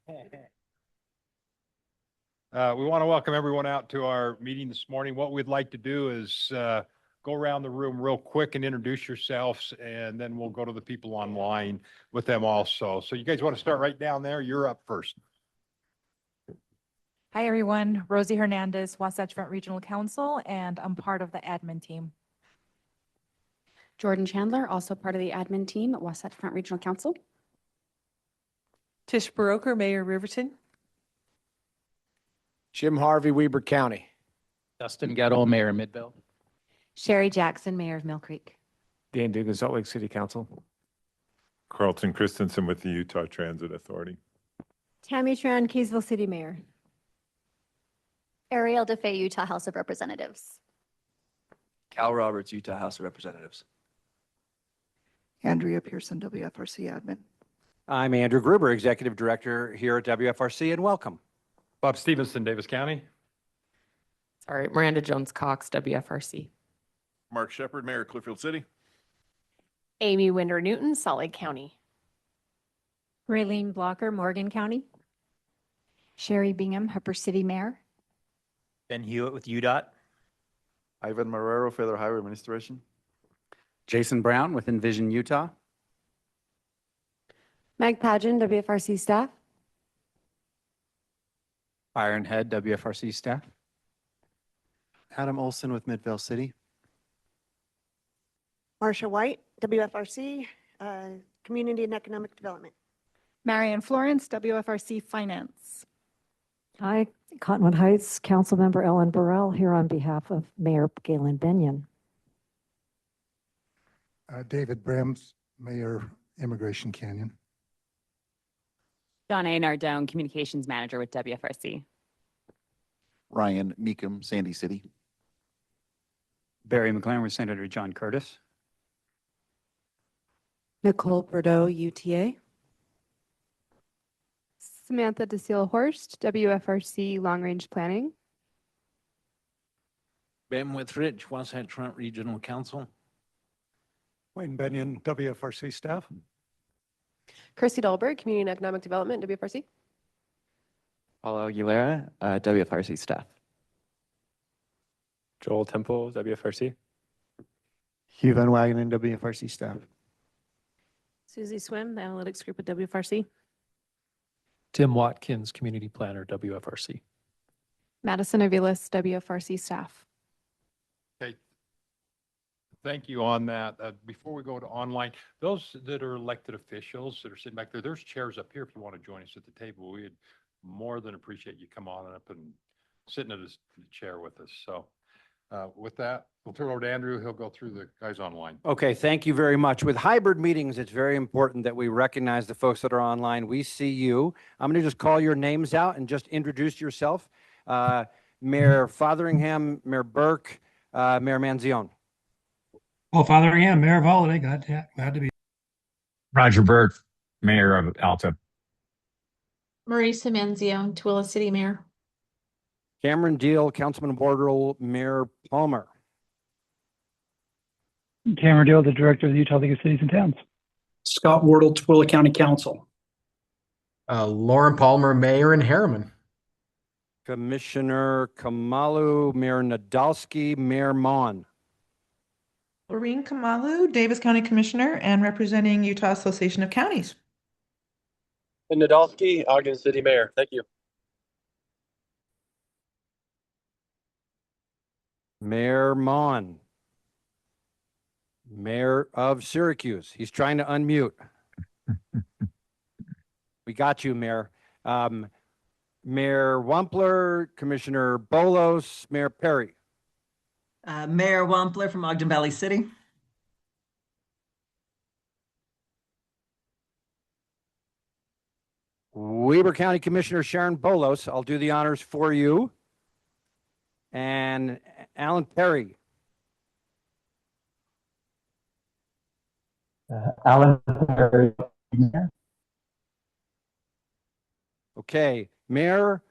We want to welcome everyone out to our meeting this morning. What we'd like to do is go around the room real quick and introduce yourselves, and then we'll go to the people online with them also. So you guys want to start right down there? You're up first. Hi, everyone. Rosie Hernandez, Wasatch Front Regional Council, and I'm part of the admin team. Jordan Chandler, also part of the admin team at Wasatch Front Regional Council. Tish Baroker, Mayor Riverton. Jim Harvey, Weber County. Dustin Gettle, Mayor of Midville. Sherry Jackson, Mayor of Mill Creek. Dan Dugan, Salt Lake City Council. Carlton Christensen with the Utah Transit Authority. Tammy Tran, Kaysville City Mayor. Ariel DeFay, Utah House of Representatives. Cal Roberts, Utah House of Representatives. Andrea Pearson, WFRC admin. I'm Andrew Gruber, Executive Director here at WFRC, and welcome. Bob Stevenson, Davis County. Sorry, Miranda Jones Cox, WFRC. Mark Shepard, Mayor of Clearfield City. Amy Winder Newton, Salt Lake County. Raylene Blocker, Morgan County. Sherry Bingham, Hooper City Mayor. Ben Hewitt with UDOT. Ivan Marrero, Federal Highway Administration. Jason Brown with Envision Utah. Meg Pageon, WFRC staff. Byron Head, WFRC staff. Adam Olson with Midvale City. Marsha White, WFRC, Community and Economic Development. Marianne Florence, WFRC Finance. Hi, Cottonwood Heights Councilmember Ellen Burrell here on behalf of Mayor Galen Benyon. David Brems, Mayor, Immigration Canyon. Donna Nardone, Communications Manager with WFRC. Ryan Meekum, Sandy City. Barry McLaren with Senator John Curtis. Nicole Bordeaux, UTA. Samantha DeSeal Horst, WFRC Long Range Planning. Ben with Rich, Wasatch Front Regional Council. Wayne Benyon, WFRC staff. Kirsty Dahlberg, Community and Economic Development, WFRC. Paulo Aguilera, WFRC staff. Joel Temple, WFRC. Hugh Van Wagenen, WFRC staff. Susie Swim, the Analytics Group at WFRC. Tim Watkins, Community Planner, WFRC. Madison Aviles, WFRC staff. Okay. Thank you on that. Before we go to online, those that are elected officials that are sitting back there, there's chairs up here if you want to join us at the table. We'd more than appreciate you come on up and sitting at the chair with us. So with that, we'll turn it over to Andrew. He'll go through the guys online. Okay, thank you very much. With hybrid meetings, it's very important that we recognize the folks that are online. We see you. I'm going to just call your names out and just introduce yourself. Mayor Fotheringham, Mayor Burke, Mayor Manzione. Well, Fotheringham, Mayor of Holiday, glad to be. Roger Burt, Mayor of Alta. Marisa Manzione, Tooele City Mayor. Cameron Deal, Councilman Bordereau, Mayor Palmer. Cameron Deal, the Director of the Utah League of Cities and Towns. Scott Wardle, Tooele County Council. Lauren Palmer, Mayor in Harriman. Commissioner Kamalu, Mayor Nadolski, Mayor Mon. Lorene Kamalu, Davis County Commissioner and representing Utah Association of Counties. And Nadolski, Ogden City Mayor. Thank you. Mayor Mon. Mayor of Syracuse. He's trying to unmute. We got you, Mayor. Mayor Wampler, Commissioner Bolos, Mayor Perry. Mayor Wampler from Ogden Valley City. Weber County Commissioner Sharon Bolos, I'll do the honors for you. And Alan Perry. Alan Perry. Okay, Mayor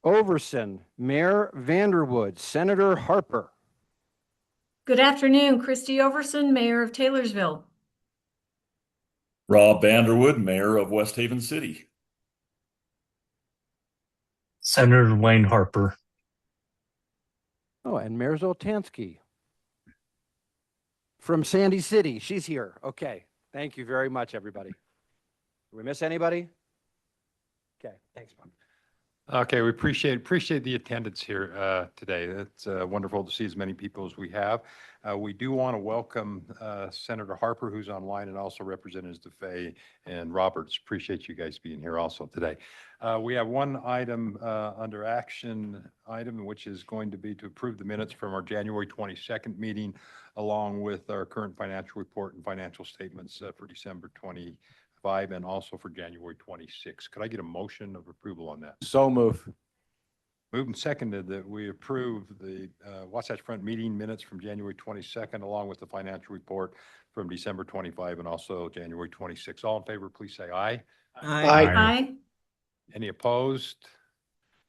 Overson, Mayor Vanderwood, Senator Harper. Good afternoon, Christy Overson, Mayor of Taylorsville. Rob Vanderwood, Mayor of West Haven City. Senator Wayne Harper. Oh, and Mayor Zoltansky from Sandy City. She's here. Okay. Thank you very much, everybody. Did we miss anybody? Okay. Thanks, Bob. Okay, we appreciate the attendance here today. It's wonderful to see as many people as we have. We do want to welcome Senator Harper, who's online, and also Representatives DeFay and Roberts. Appreciate you guys being here also today. We have one item under action item, which is going to be to approve the minutes from our January 22nd meeting, along with our current financial report and financial statements for December 25 and also for January 26. Could I get a motion of approval on that? So move. Moved and seconded that we approve the Wasatch Front meeting minutes from January 22nd, along with the financial report from December 25 and also January 26. All in favor, please say aye. Aye. Any opposed?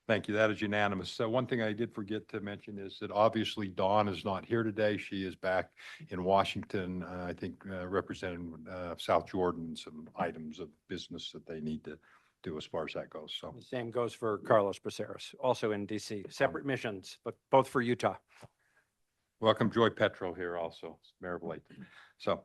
Thank you. That is unanimous. So one thing I did forget to mention is that obviously Dawn is not here today. She is back in Washington, I think representing South Jordan, some items of business that they need to do as far as that goes. So The same goes for Carlos Braceras, also in DC. Separate missions, but both for Utah. welcome Joy Petro here also, Mayor of Lake. So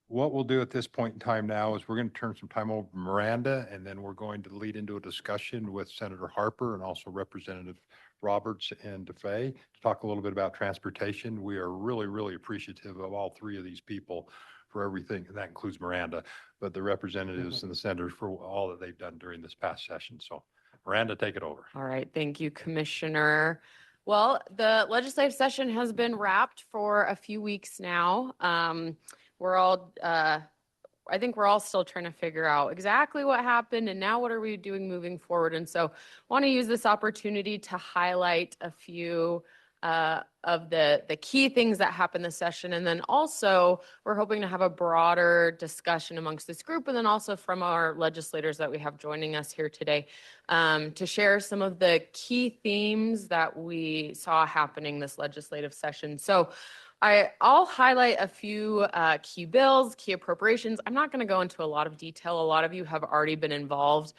what we'll do at this point in time now is we're going to turn some time over to Miranda, and then we're going to lead into a discussion with Senator Harper and also Representative Roberts and DeFay to talk a little bit about transportation. We are really, really appreciative of all three of these people for everything, and that includes Miranda, but the representatives and the senators for all that they've done during this past session. So Miranda, take it over. All right. Thank you, Commissioner. Well, the legislative session has been wrapped for a few weeks now. I think we're all still trying to figure out exactly what happened and now what are we doing moving forward. And so want to use this opportunity to highlight a few of the key things that happened this session. And then also we're hoping to have a broader discussion amongst this group and then also from our legislators that we have joining us here today to share some of the key themes that we saw happening this legislative session. So I'll highlight a few key bills, key appropriations. I'm not going to go into a lot of detail. A lot of you have already been involved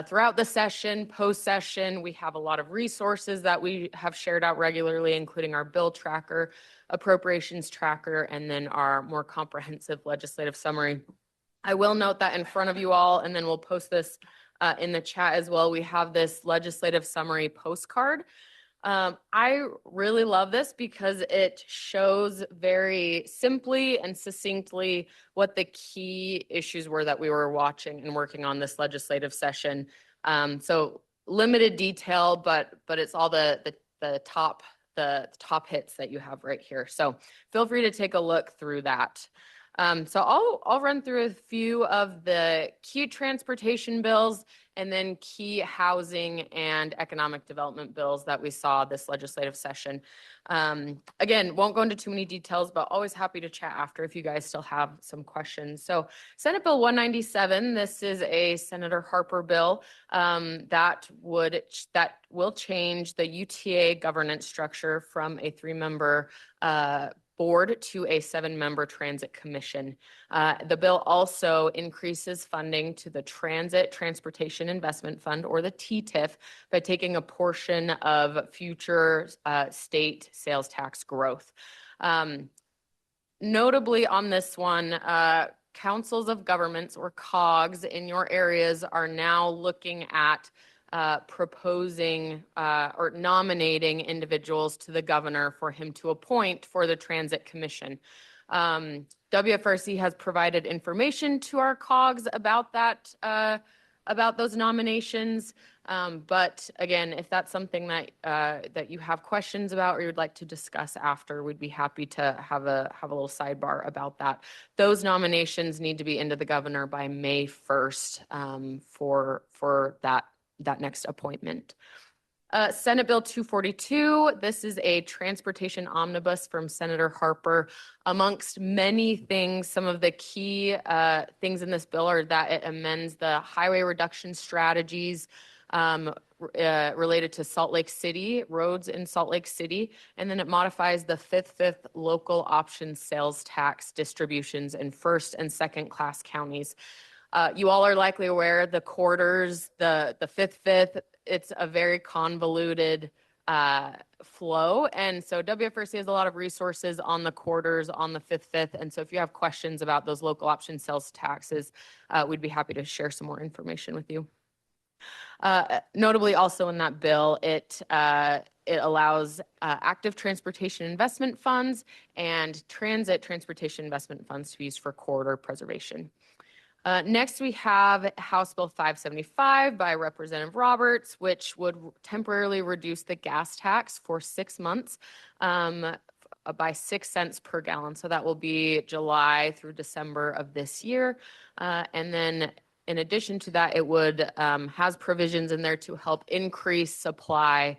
throughout the session, post-session. We have a lot of resources that we have shared out regularly, including our bill tracker, appropriations tracker, and then our more comprehensive legislative summary. I will note that in front of you all, and then we'll post this in the chat as well, we have this legislative summary postcard. I really love this because it shows very simply and succinctly what the key issues were that we were watching and working on this legislative session. So limited detail, but it's all the top hits that you have right here. So feel free to take a look through that. So I'll run through a few of the key transportation bills and then key housing and economic development bills that we saw this legislative session. Again, won't go into too many details, but always happy to chat after if you guys still have some questions. So Senate Bill 197, this is a Senator Harper bill that will change the UTA governance structure from a 3-member board to a 7-member transit commission. The bill also increases funding to the Transportation Investment Fund, or the TTIF, by taking a portion of future state sales tax growth. Notably on this one, councils of governments, or COGs, in your areas are now looking at proposing or nominating individuals to the governor for him to appoint for the Transit Commission. WFRC has provided information to our COGs about that, about those nominations. But again, if that's something that that you have questions about or you'd like to discuss after, we'd be happy to have a little sidebar about that. Those nominations need to be into the governor by May 1st for that next appointment. Senate Bill 242, this is a transportation omnibus from Senator Harper. Amongst many things, some of the key things in this bill are that it amends the highway reduction strategies related to Salt Lake City, roads in Salt Lake City, and then it modifies the fifth local option sales tax distributions in first and second class counties. You all are likely aware the quarters, the fifth, it's a very convoluted flow. And so WFRC has a lot of resources on the quarters, on the fifth. And so if you have questions about those local option sales taxes, we'd be happy to share some more information with you. Notably also in that bill, it allows active transportation investment funds and transit transportation investment funds to be used for corridor preservation. Next, we have House Bill 575 by Representative Roberts, which would temporarily reduce the gas tax for 6 months by 6 cents per gallon. So that will be July through December of this year. And then in addition to that, it would has provisions in there to help increase supply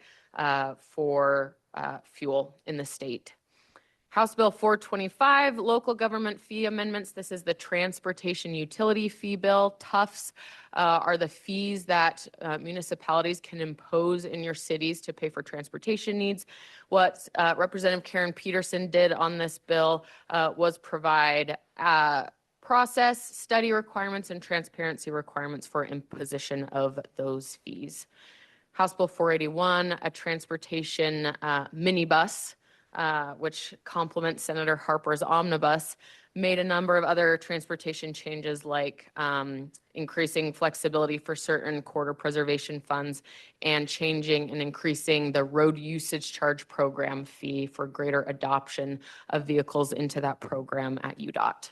for fuel in the state. House Bill 425, local government fee amendments. This is the transportation utility fee bill. TUFs are the fees that municipalities can impose in your cities to pay for transportation needs. What Representative Karen Peterson did on this bill was provide process, study requirements, and transparency requirements for imposition of those fees. House Bill 481, a transportation minibus, which complements Senator Harper's omnibus, made a number of other transportation changes like increasing flexibility for certain corridor preservation funds and changing and increasing the road usage charge program fee for greater adoption of vehicles into that program at UDOT.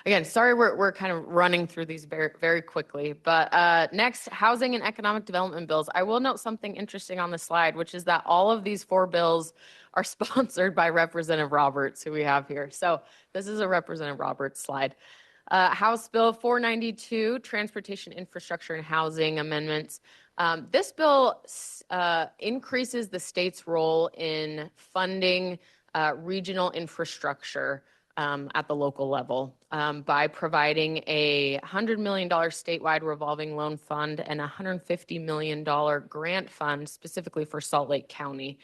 Again, sorry we're kind of running through these very, very quickly, but next, housing and economic development bills. I will note something interesting on the slide, which is that all of these 4 bills are sponsored by Representative Roberts, who we have here. So this is a Representative Roberts slide. House Bill 492, Transportation Infrastructure and Housing Amendments. This bill increases the state's role in funding regional infrastructure at the local level by providing a $100 million statewide revolving loan fund and a $150 million grant fund specifically for Salt Lake County.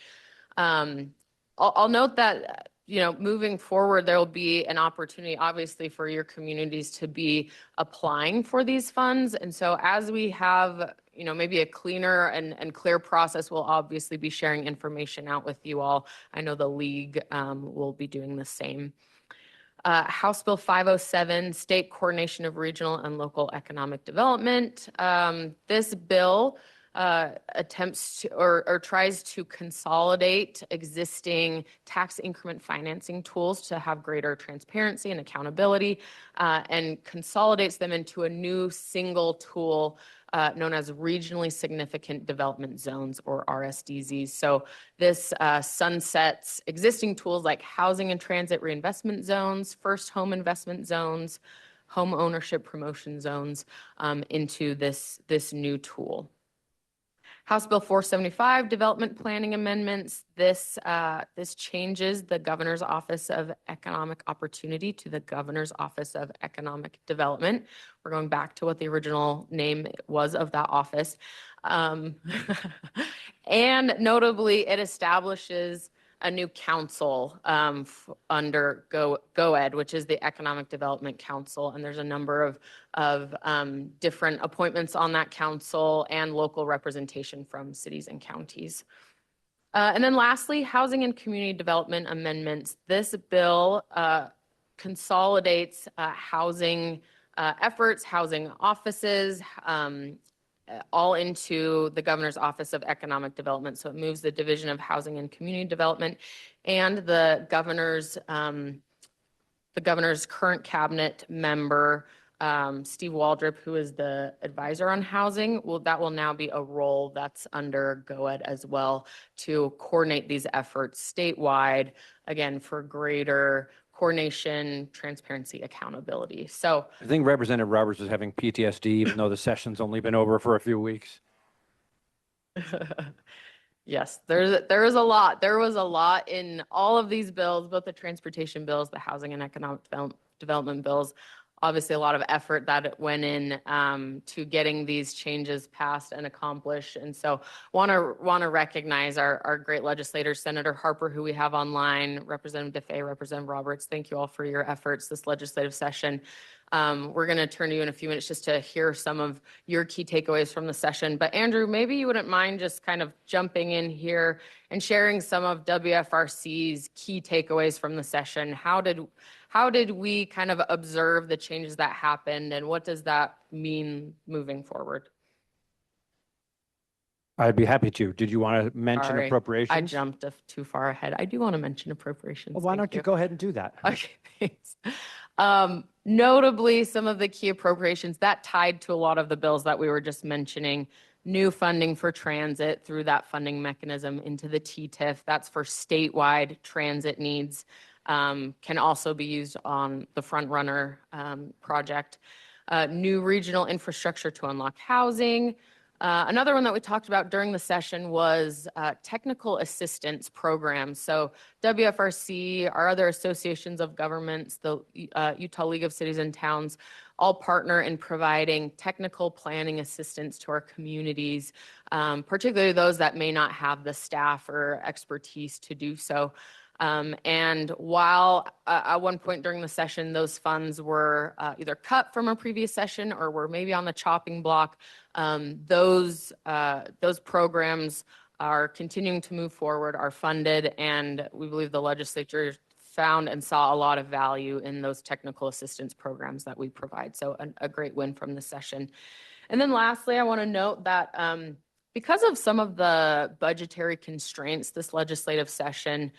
I'll note that, moving forward, there will be an opportunity, obviously, for your communities to be applying for these funds. And so as we have, maybe a cleaner and clear process, we'll obviously be sharing information out with you all. I know the league will be doing the same. House Bill 507, State Coordination of Regional and Local Economic Development. This bill attempts to, or tries to consolidate existing tax increment financing tools to have greater transparency and accountability, and consolidates them into a new single tool known as Regionally Significant Development Zones, or RSDZs. So this sunsets existing tools like housing and transit reinvestment zones, first home investment zones, home ownership promotion zones into this new tool. House Bill 475, Development Planning Amendments. This changes the Governor's Office of Economic Opportunity to the Governor's Office of Economic Development. We're going back to what the original name was of that office. And notably, it establishes a new council under GOED, which is the Economic Development Council. And there's a number of different appointments on that council and local representation from cities and counties. And then lastly, housing and community development amendments. This bill consolidates housing efforts, housing offices, all into the Governor's Office of Economic Development. So it moves the Division of Housing and Community Development and the governor's current cabinet member, Steve Waldrop, who is the advisor on housing. That will now be a role that's under GOED as well to coordinate these efforts statewide, again, for greater coordination, transparency, accountability. So I think Representative Roberts is having PTSD, even though the session's only been over for a few weeks. yes, there is a lot. There was a lot in all of these bills, both the transportation bills, the housing and economic development bills. Obviously, a lot of effort that went in to getting these changes passed and accomplished. And so want to recognize our great legislators, Senator Harper, who we have online, Representative DeFay, Representative Roberts. Thank you all for your efforts this legislative session. We're going to turn to you in a few minutes just to hear some of your key takeaways from the session. But Andrew, maybe you wouldn't mind just kind of jumping in here and sharing some of WFRC's key takeaways from the session. How did we kind of observe the changes that happened, and what does that mean moving forward? I'd be happy to. Did you want to mention Sorry, appropriations? I jumped too far ahead. I do want to mention appropriations. Well, why Thank don't you go ahead and do that? Okay, thanks. Notably, some of the key appropriations that tied to a lot of the bills that we were just mentioning, new funding for transit through that funding mechanism into the TTIF. That's for statewide transit needs. Can also be used on the Front Runner project. New regional infrastructure to unlock housing. Another one that we talked about during the session was technical assistance programs. So WFRC, our other associations of governments, the Utah League of Cities and Towns, all partner in providing technical planning assistance to our communities, particularly those that may not have the staff or expertise to do so. And while at one point during the session, those funds were either cut from a previous session or were maybe on the chopping block, those programs are continuing to move forward, are funded, and we believe the legislature found and saw a lot of value in those technical assistance programs that we provide. So a great win from the session. And then lastly, I want to note that because of some of the budgetary constraints this legislative session,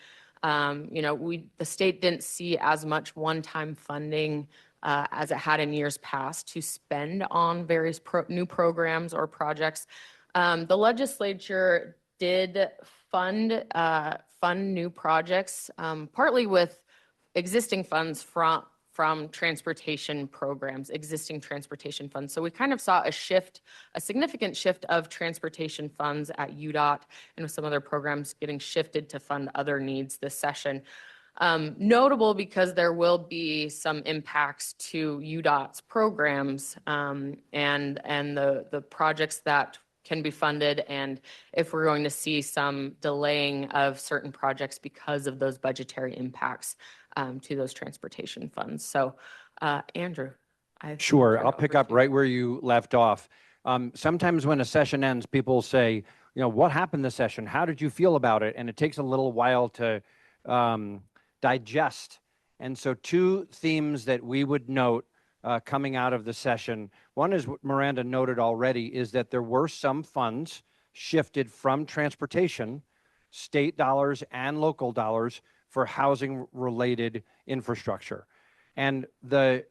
the state didn't see as much one-time funding as it had in years past to spend on various new programs or projects. The legislature did fund new projects, partly with existing funds from transportation programs, existing transportation funds. So we kind of saw a significant shift of transportation funds at UDOT and with some other programs getting shifted to fund other needs this session. Notable because there will be some impacts to UDOT's programs and the projects that can be funded, and if we're going to see some delaying of certain projects because of those budgetary impacts to those transportation funds. So, Andrew. Sure, I'll pick up right where you left off. Sometimes when a session ends, people say, what happened this session? How did you feel about it? And it takes a little while to digest. And so two themes that we would note coming out of the session. One is what Miranda noted already, is that there were some funds shifted from transportation, state dollars and local dollars, for housing related infrastructure. And the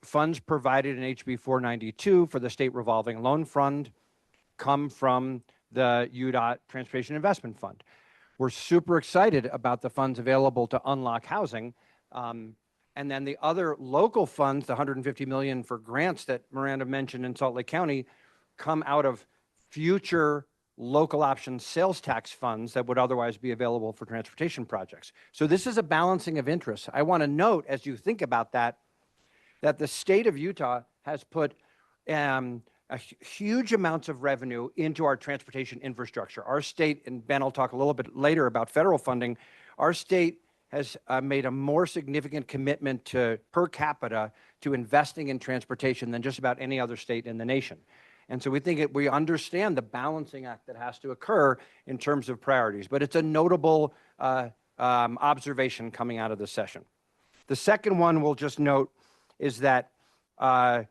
funds provided in HB 492 for the state revolving loan fund come from the UDOT Transportation Investment Fund. We're super excited about the funds available to unlock housing. And then the other local funds, the $150 million for grants that Miranda mentioned in Salt Lake County, come out of future local option sales tax funds that would otherwise be available for transportation projects. So this is a balancing of interests. I want to note, as you think about that the state of Utah has put huge amounts of revenue into our transportation infrastructure. Our state, and Ben will talk a little bit later about federal funding, our state has made a more significant commitment to per capita to investing in transportation than just about any other state in the nation. And so we understand the balancing act that has to occur in terms of priorities, but it's a notable observation coming out of the session. The second one we'll just note is that the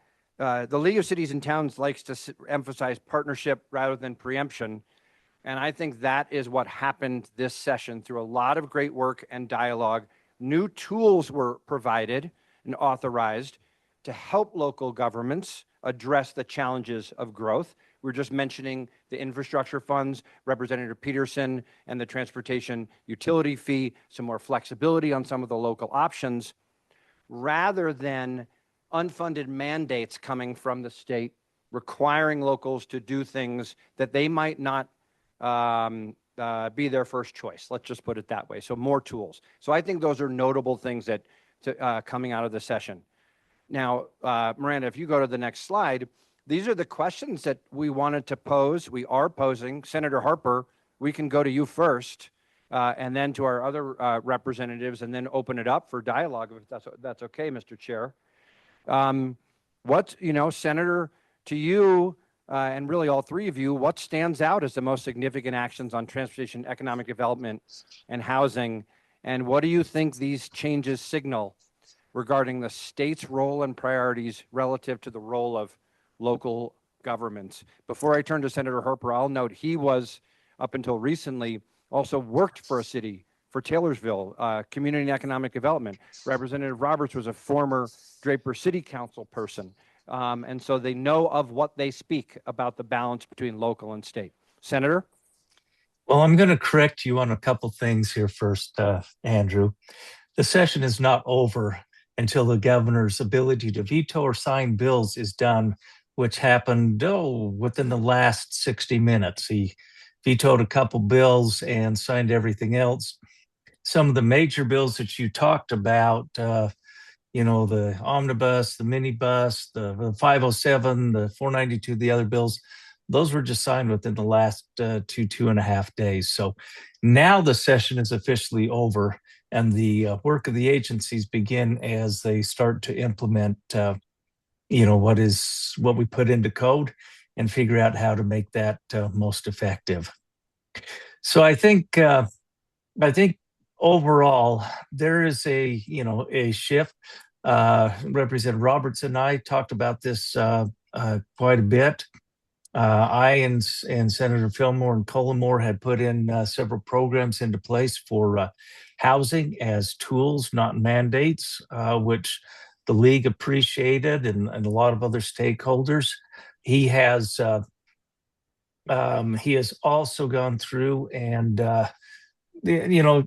League of Cities and Towns likes to emphasize partnership rather than preemption. And I think that is what happened this session through a lot of great work and dialogue. New tools were provided and authorized to help local governments address the challenges of growth. We're just mentioning the infrastructure funds, Representative Peterson, and the transportation utility fee, some more flexibility on some of the local options, rather than unfunded mandates coming from the state requiring locals to do things that they might not be their first choice. Let's just put it that way. So more tools. So I think those are notable things that coming out of the session. Now, Miranda, if you go to the next slide, these are the questions that we wanted to pose. We are posing. Senator Harper, we can go to you first, and then to our other representatives, and then open it up for dialogue, if that's okay, Mr. Chair. What, Senator, to you, and really all three of you, what stands out as the most significant actions on transportation, economic development, and housing? And what do you think these changes signal regarding the state's role and priorities relative to the role of local governments? Before I turn to Senator Harper, I'll note he was, up until recently, also worked for a city, for Taylorsville, Community and Economic Development. Representative Roberts was a former Draper City Council person. And so they know of what they speak about the balance between local and state. Senator? Well, I'm going to correct you on a couple things here first, Andrew. The session is not over until the governor's ability to veto or sign bills is done, which happened within the last 60 minutes. He vetoed a couple bills and signed everything else. Some of the major bills that you talked about, the omnibus, the minibus, the 507, the 492, the other bills, those were just signed within the last 2.5 days. So now the session is officially over, and the work of the agencies begin as they start to implement, what we put into code and figure out how to make that most effective. So I think overall there is a shift. Representative Roberts and I talked about this quite a bit. I and Senator Fillmore and Cullimore had put in several programs into place for housing as tools, not mandates, which the league appreciated and a lot of other stakeholders. He has also gone through and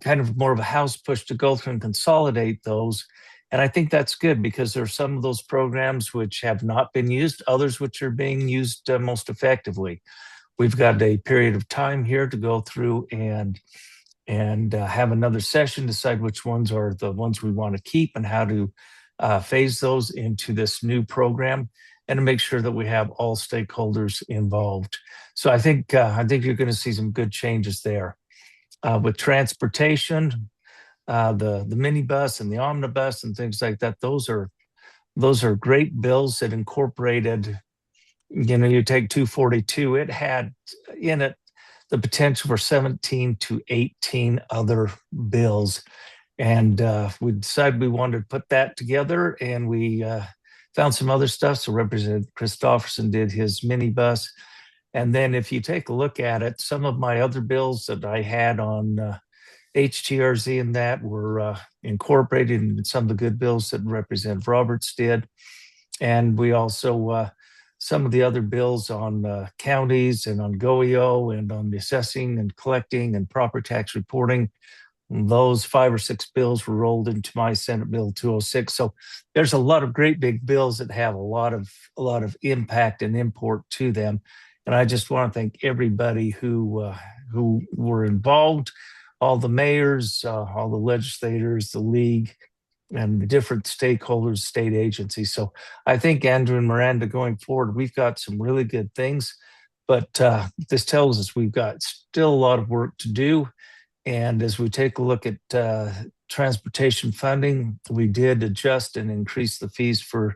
kind of more of a house push to go through and consolidate those. And I think that's good because there are some of those programs which have not been used, others which are being used most effectively. We've got a period of time here to go through and have another session, decide which ones are the ones we want to keep and how to phase those into this new program, and to make sure that we have all stakeholders involved. So I think you're going to see some good changes there. With transportation, the minibus and the omnibus and things like that, those are great bills that incorporated, you take 242, it had in it the potential for 17 to 18 other bills. And we decided we wanted to put that together, and we found some other stuff. So Representative Christopherson did his minibus. And then if you take a look at it, some of my other bills that I had on HTRZ and that were incorporated in some of the good bills that Representative Roberts did. And we also, some of the other bills on counties and on GOEO and on the assessing and collecting and proper tax reporting, those 5 or 6 bills were rolled into my Senate Bill 206. So there's a lot of great big bills that have a lot of impact and import to them. And I just want to thank everybody who were involved, all the mayors, all the legislators, the league, and the different stakeholders, state agencies. So I think Andrew and Miranda, going forward, we've got some really good things, but this tells us we've got still a lot of work to do. And as we take a look at transportation funding, we did adjust and increase the fees for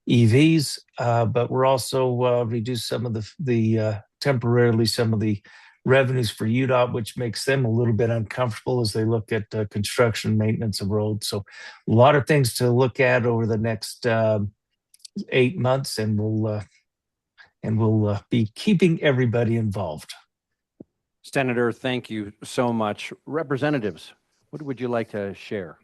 EVs, but we're also reduced some of the temporarily some of the revenues for UDOT, which makes them a little bit uncomfortable as they look at construction maintenance of roads. So a lot of things to look at over the next 8 months, and we'll be keeping everybody involved. Senator, thank you so much. Representatives, what would you like to share?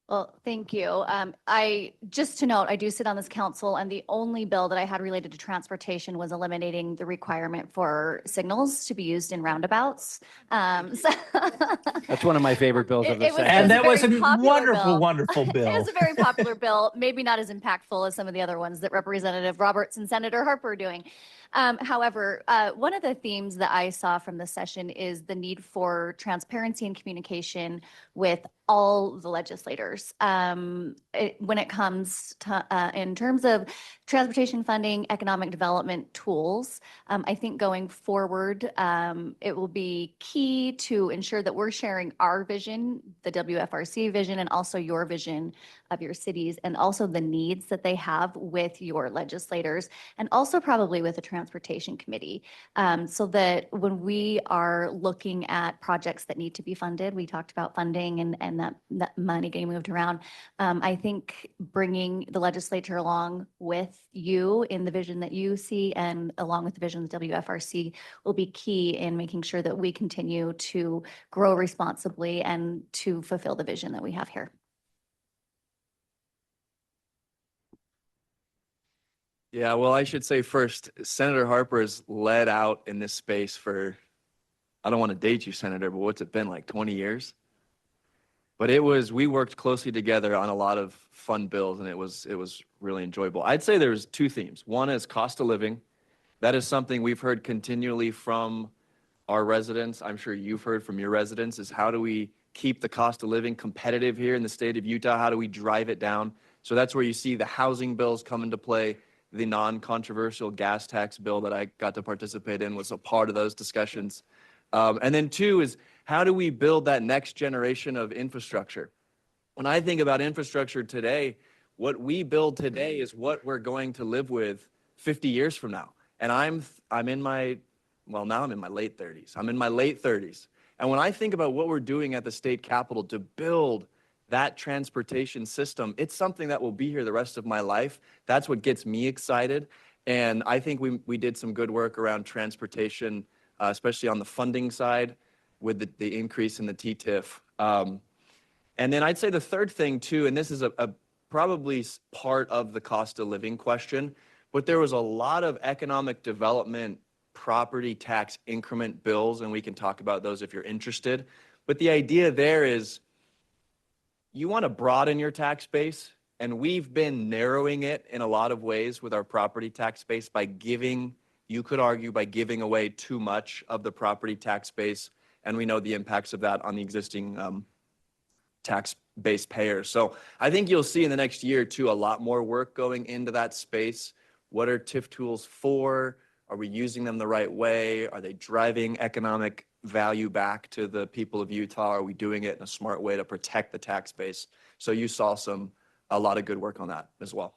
Well, thank you. Just to note, I do sit on this council, and the only bill that I had related to transportation was eliminating the requirement for signals to be used in roundabouts. That's one of my favorite bills of the session. And that was a wonderful, wonderful bill. It was a very popular bill, maybe not as impactful as some of the other ones that Representative Roberts and Senator Harper are doing. However, one of the themes that I saw from the session is the need for transparency and communication with all the legislators. When it comes to, in terms of transportation funding, economic development tools, I think going forward, it will be key to ensure that we're sharing our vision, the WFRC vision, and also your vision of your cities, and also the needs that they have with your legislators, and also probably with the Transportation Committee, so that when we are looking at projects that need to be funded, we talked about funding and that money getting moved around. I think bringing the legislature along with you in the vision that you see and along with the vision of the WFRC will be key in making sure that we continue to grow responsibly and to fulfill the vision that we have here. Yeah, well, I should say first, Senator Harper has led out in this space for, I don't want to date you, Senator, but what's it been, like 20 years? But we worked closely together on a lot of fun bills, and it was really enjoyable. I'd say there's two themes. One is cost of living. That is something we've heard continually from our residents. I'm sure you've heard from your residents, is how do we keep the cost of living competitive here in the state of Utah? How do we drive it down? So that's where you see the housing bills come into play. The non-controversial gas tax bill that I got to participate in was a part of those discussions. And then two is, how do we build that next generation of infrastructure? When I think about infrastructure today, what we build today is what we're going to live with 50 years from now. And I'm in my, well, now I'm in my late 30s. I'm in my late 30s. And when I think about what we're doing at the state capitol to build that transportation system, it's something that will be here the rest of my life. That's what gets me excited. And I think we did some good work around transportation, especially on the funding side with the increase in the TTIF. And then I'd say the third thing too, and this is a probably part of the cost of living question, but there was a lot of economic development property tax increment bills, and we can talk about those if you're interested. But the idea there is, you want to broaden your tax base, and we've been narrowing it in a lot of ways with our property tax base by giving, you could argue, by giving away too much of the property tax base, and we know the impacts of that on the existing tax base payers. So I think you'll see in the next year or two a lot more work going into that space. What are TIF tools for? Are we using them the right way? Are they driving economic value back to the people of Utah? Are we doing it in a smart way to protect the tax base? So you saw a lot of good work on that as well.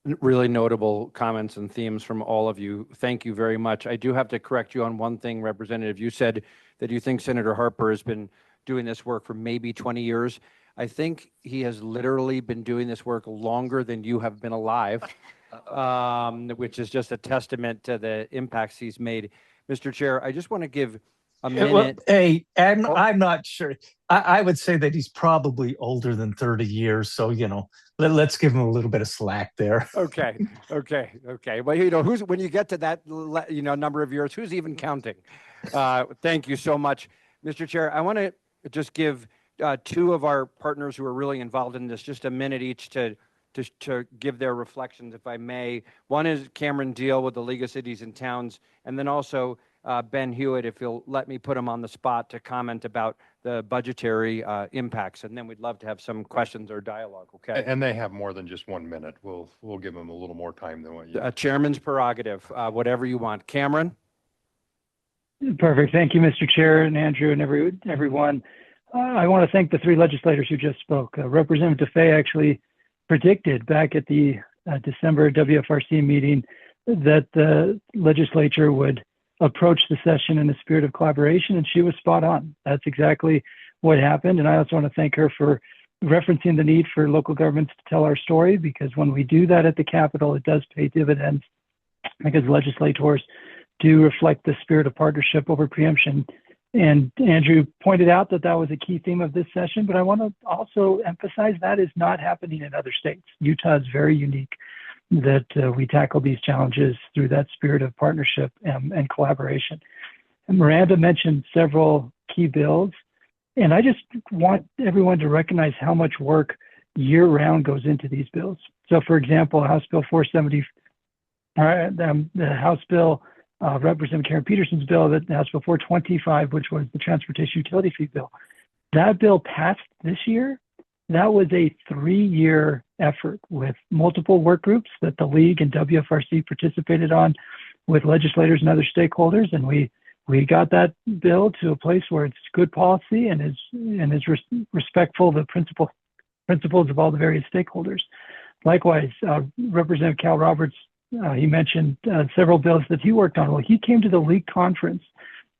Really notable comments and themes from all of you. Thank you very much. I do have to correct you on one thing, Representative. You said that you think Senator Harper has been doing this work for maybe 20 years. I think he has literally been doing this work longer than you have been alive, which is just a testament to the impacts he's made. Mr. Chair, I just want to give a minute. Well, hey, I'm not sure. I would say that he's probably older than 30 years. So, let's give him a little bit of slack there. Okay. Well, when you get to that, number of years, who's even counting? Thank you so much, Mr. Chair. I want to just give two of our partners who are really involved in this just a minute each to give their reflections, if I may. One is Cameron Deal with the League of Cities and Towns, and then also Ben Hewitt, if you'll let me put him on the spot to comment about the budgetary impacts, and then we'd love to have some questions or dialogue, okay? And they have more than just 1 minute. We'll give them a little more time than what you. Chairman's prerogative, whatever you want. Cameron? Perfect. Thank you, Mr. Chair and Andrew and everyone. I want to thank the three legislators who just spoke. Representative DeFay actually predicted back at the December WFRC meeting that the legislature would approach the session in a spirit of collaboration, and she was spot on. That's exactly what happened. And I also want to thank her for referencing the need for local governments to tell our story, because when we do that at the Capitol, it does pay dividends, because legislators do reflect the spirit of partnership over preemption. And Andrew pointed out that that was a key theme of this session, but I want to also emphasize that is not happening in other states. Utah is very unique that we tackle these challenges through that spirit of partnership and collaboration. And Miranda mentioned several key bills, and I just want everyone to recognize how much work year-round goes into these bills. So for example, House Bill 470 the House bill, Representative Karen Peterson's bill that House Bill 425, which was the transportation utility fee bill. That bill passed this year. That was a 3-year effort with multiple work groups that the League and WFRC participated on with legislators and other stakeholders. And we got that bill to a place where it's good policy and is respectful of the principles of all the various stakeholders. Likewise, Representative Cal Roberts, he mentioned several bills that he worked on. Well, he came to the League conference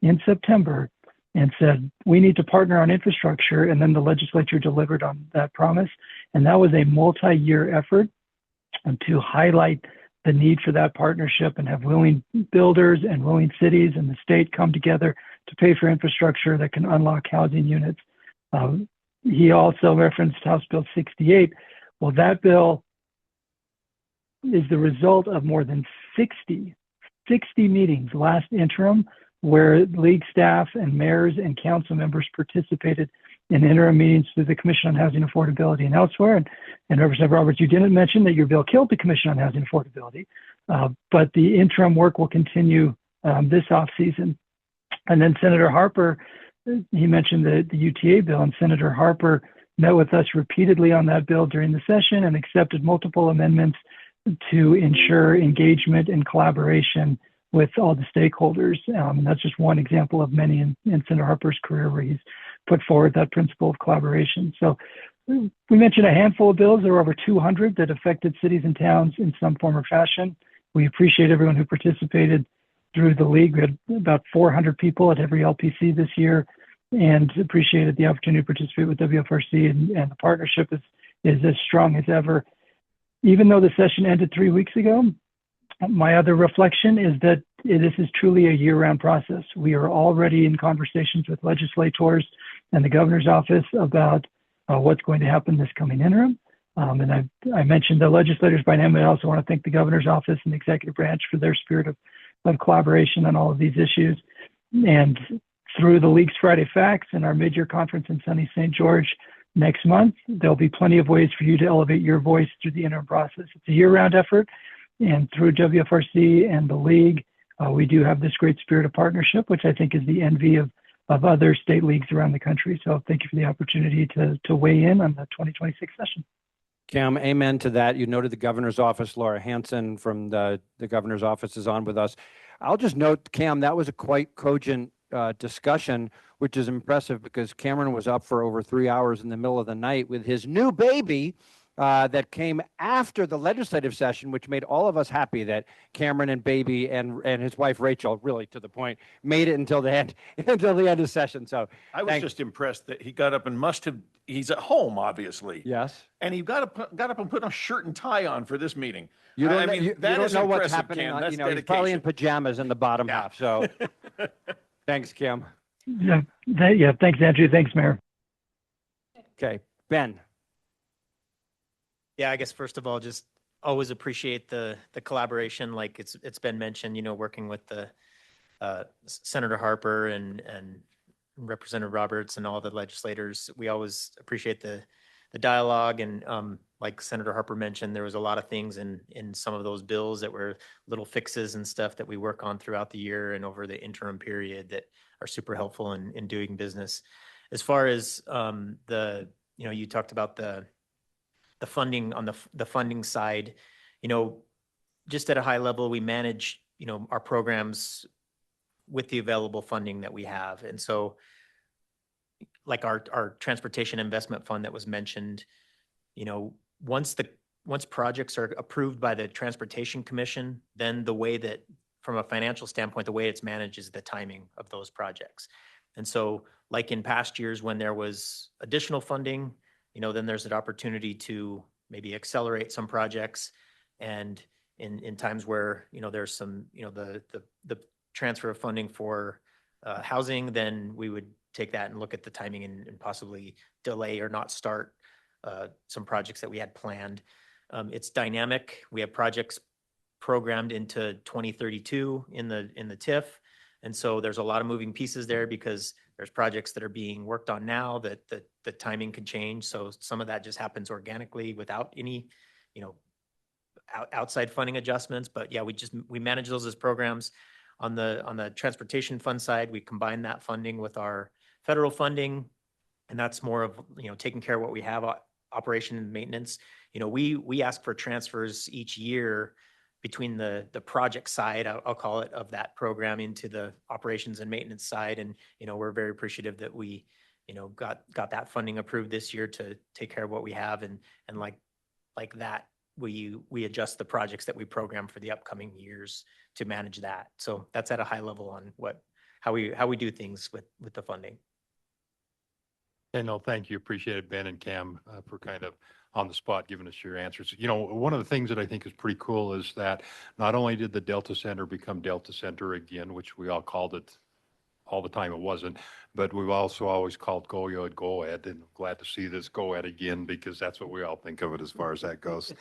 in September and said, we need to partner on infrastructure. And then the legislature delivered on that promise. And that was a multi-year effort to highlight the need for that partnership and have willing builders and willing cities and the state come together to pay for infrastructure that can unlock housing units. He also referenced House Bill 68. Well, that bill is the result of more than 60 meetings last interim where League staff and mayors and council members participated in interim meetings through the Commission on Housing Affordability and elsewhere. And Representative Roberts, you didn't mention that your bill killed the Commission on Housing Affordability, but the interim work will continue this off season. And then Senator Harper, he mentioned the UTA bill, and Senator Harper met with us repeatedly on that bill during the session and accepted multiple amendments to ensure engagement and collaboration with all the stakeholders. And that's just one example of many in Senator Harper's career where he's put forward that principle of collaboration. So we mentioned a handful of bills. There were over 200 that affected cities and towns in some form or fashion. We appreciate everyone who participated through the League. We had about 400 people at every LPC this year and appreciated the opportunity to participate with WFRC, and the partnership is as strong as ever. Even though the session ended 3 weeks ago, my other reflection is that this is truly a year-round process. We are already in conversations with legislators and the governor's office about what's going to happen this coming interim. And I mentioned the legislators by name, but I also want to thank the governor's office and the executive branch for their spirit of collaboration on all of these issues. And through the League's Friday Facts and our mid-year conference in sunny St. George next month, there'll be plenty of ways for you to elevate your voice through the interim process. It's a year-round effort. And through WFRC and the League, we do have this great spirit of partnership, which I think is the envy of other state leagues around the country. So thank you for the opportunity to weigh in on the 2026 session. Cam, amen to that. You noted the governor's office. Laura Hanson from the governor's office is on with us. I'll just note, Cam, that was a quite cogent discussion, which is impressive because Cameron was up for over 3 hours in the middle of the night with his new baby that came after the legislative session, which made all of us happy that Cameron and baby and his wife Rachel, really to the point, made it until the end of session. So I was just impressed that he got up and he's at home, obviously. Yes. And he got up and put a shirt and tie on for this meeting. You don't, I mean, you that don't is know what's impressive, happening. Cam. That's He's dedication. probably in pajamas in the bottom half. So thanks, Cam. Yeah, thanks, Andrew. Thanks, Mayor. Okay, Ben. Yeah, I guess first of all, just always appreciate the collaboration. Like it's been mentioned, working with the Senator Harper and Representative Roberts and all the legislators. We always appreciate the dialogue. And like Senator Harper mentioned, there was a lot of things in some of those bills that were little fixes and stuff that we work on throughout the year and over the interim period that are super helpful in doing business. As far as you talked about the funding on the funding side, just at a high level, we manage, our programs with the available funding that we have. And so like our transportation investment fund that was mentioned, once projects are approved by the Transportation Commission, then the way that from a financial standpoint, the way it's managed is the timing of those projects. And so like in past years, when there was additional funding, then there's an opportunity to maybe accelerate some projects. And in times where, there's some, the transfer of funding for housing, then we would take that and look at the timing and possibly delay or not start some projects that we had planned. It's dynamic. We have projects programmed into 2032 in the TIF. And so there's a lot of moving pieces there because there's projects that are being worked on now that the timing can change. So some of that just happens organically without any, outside funding adjustments, but yeah, we manage those as programs. On the transportation fund side, we combine that funding with our federal funding, and that's more of, taking care of what we have, operation and maintenance. We ask for transfers each year between the project side, I'll call it, of that program into the operations and maintenance side. And, we're very appreciative that we, got that funding approved this year to take care of what we have. And like that, we adjust the projects that we program for the upcoming years to manage that. So that's at a high level on how we do things with the funding. And no, thank you. Appreciate it, Ben and Cam, for kind of on the spot giving us your answers. One of the things that I think is pretty cool is that not only did the Delta Center become Delta Center again, which we all called it all the time, it wasn't, but we've also always called GoYod GoEd, and I'm glad to see this GoEd again, because that's what we all think of it as far as that goes.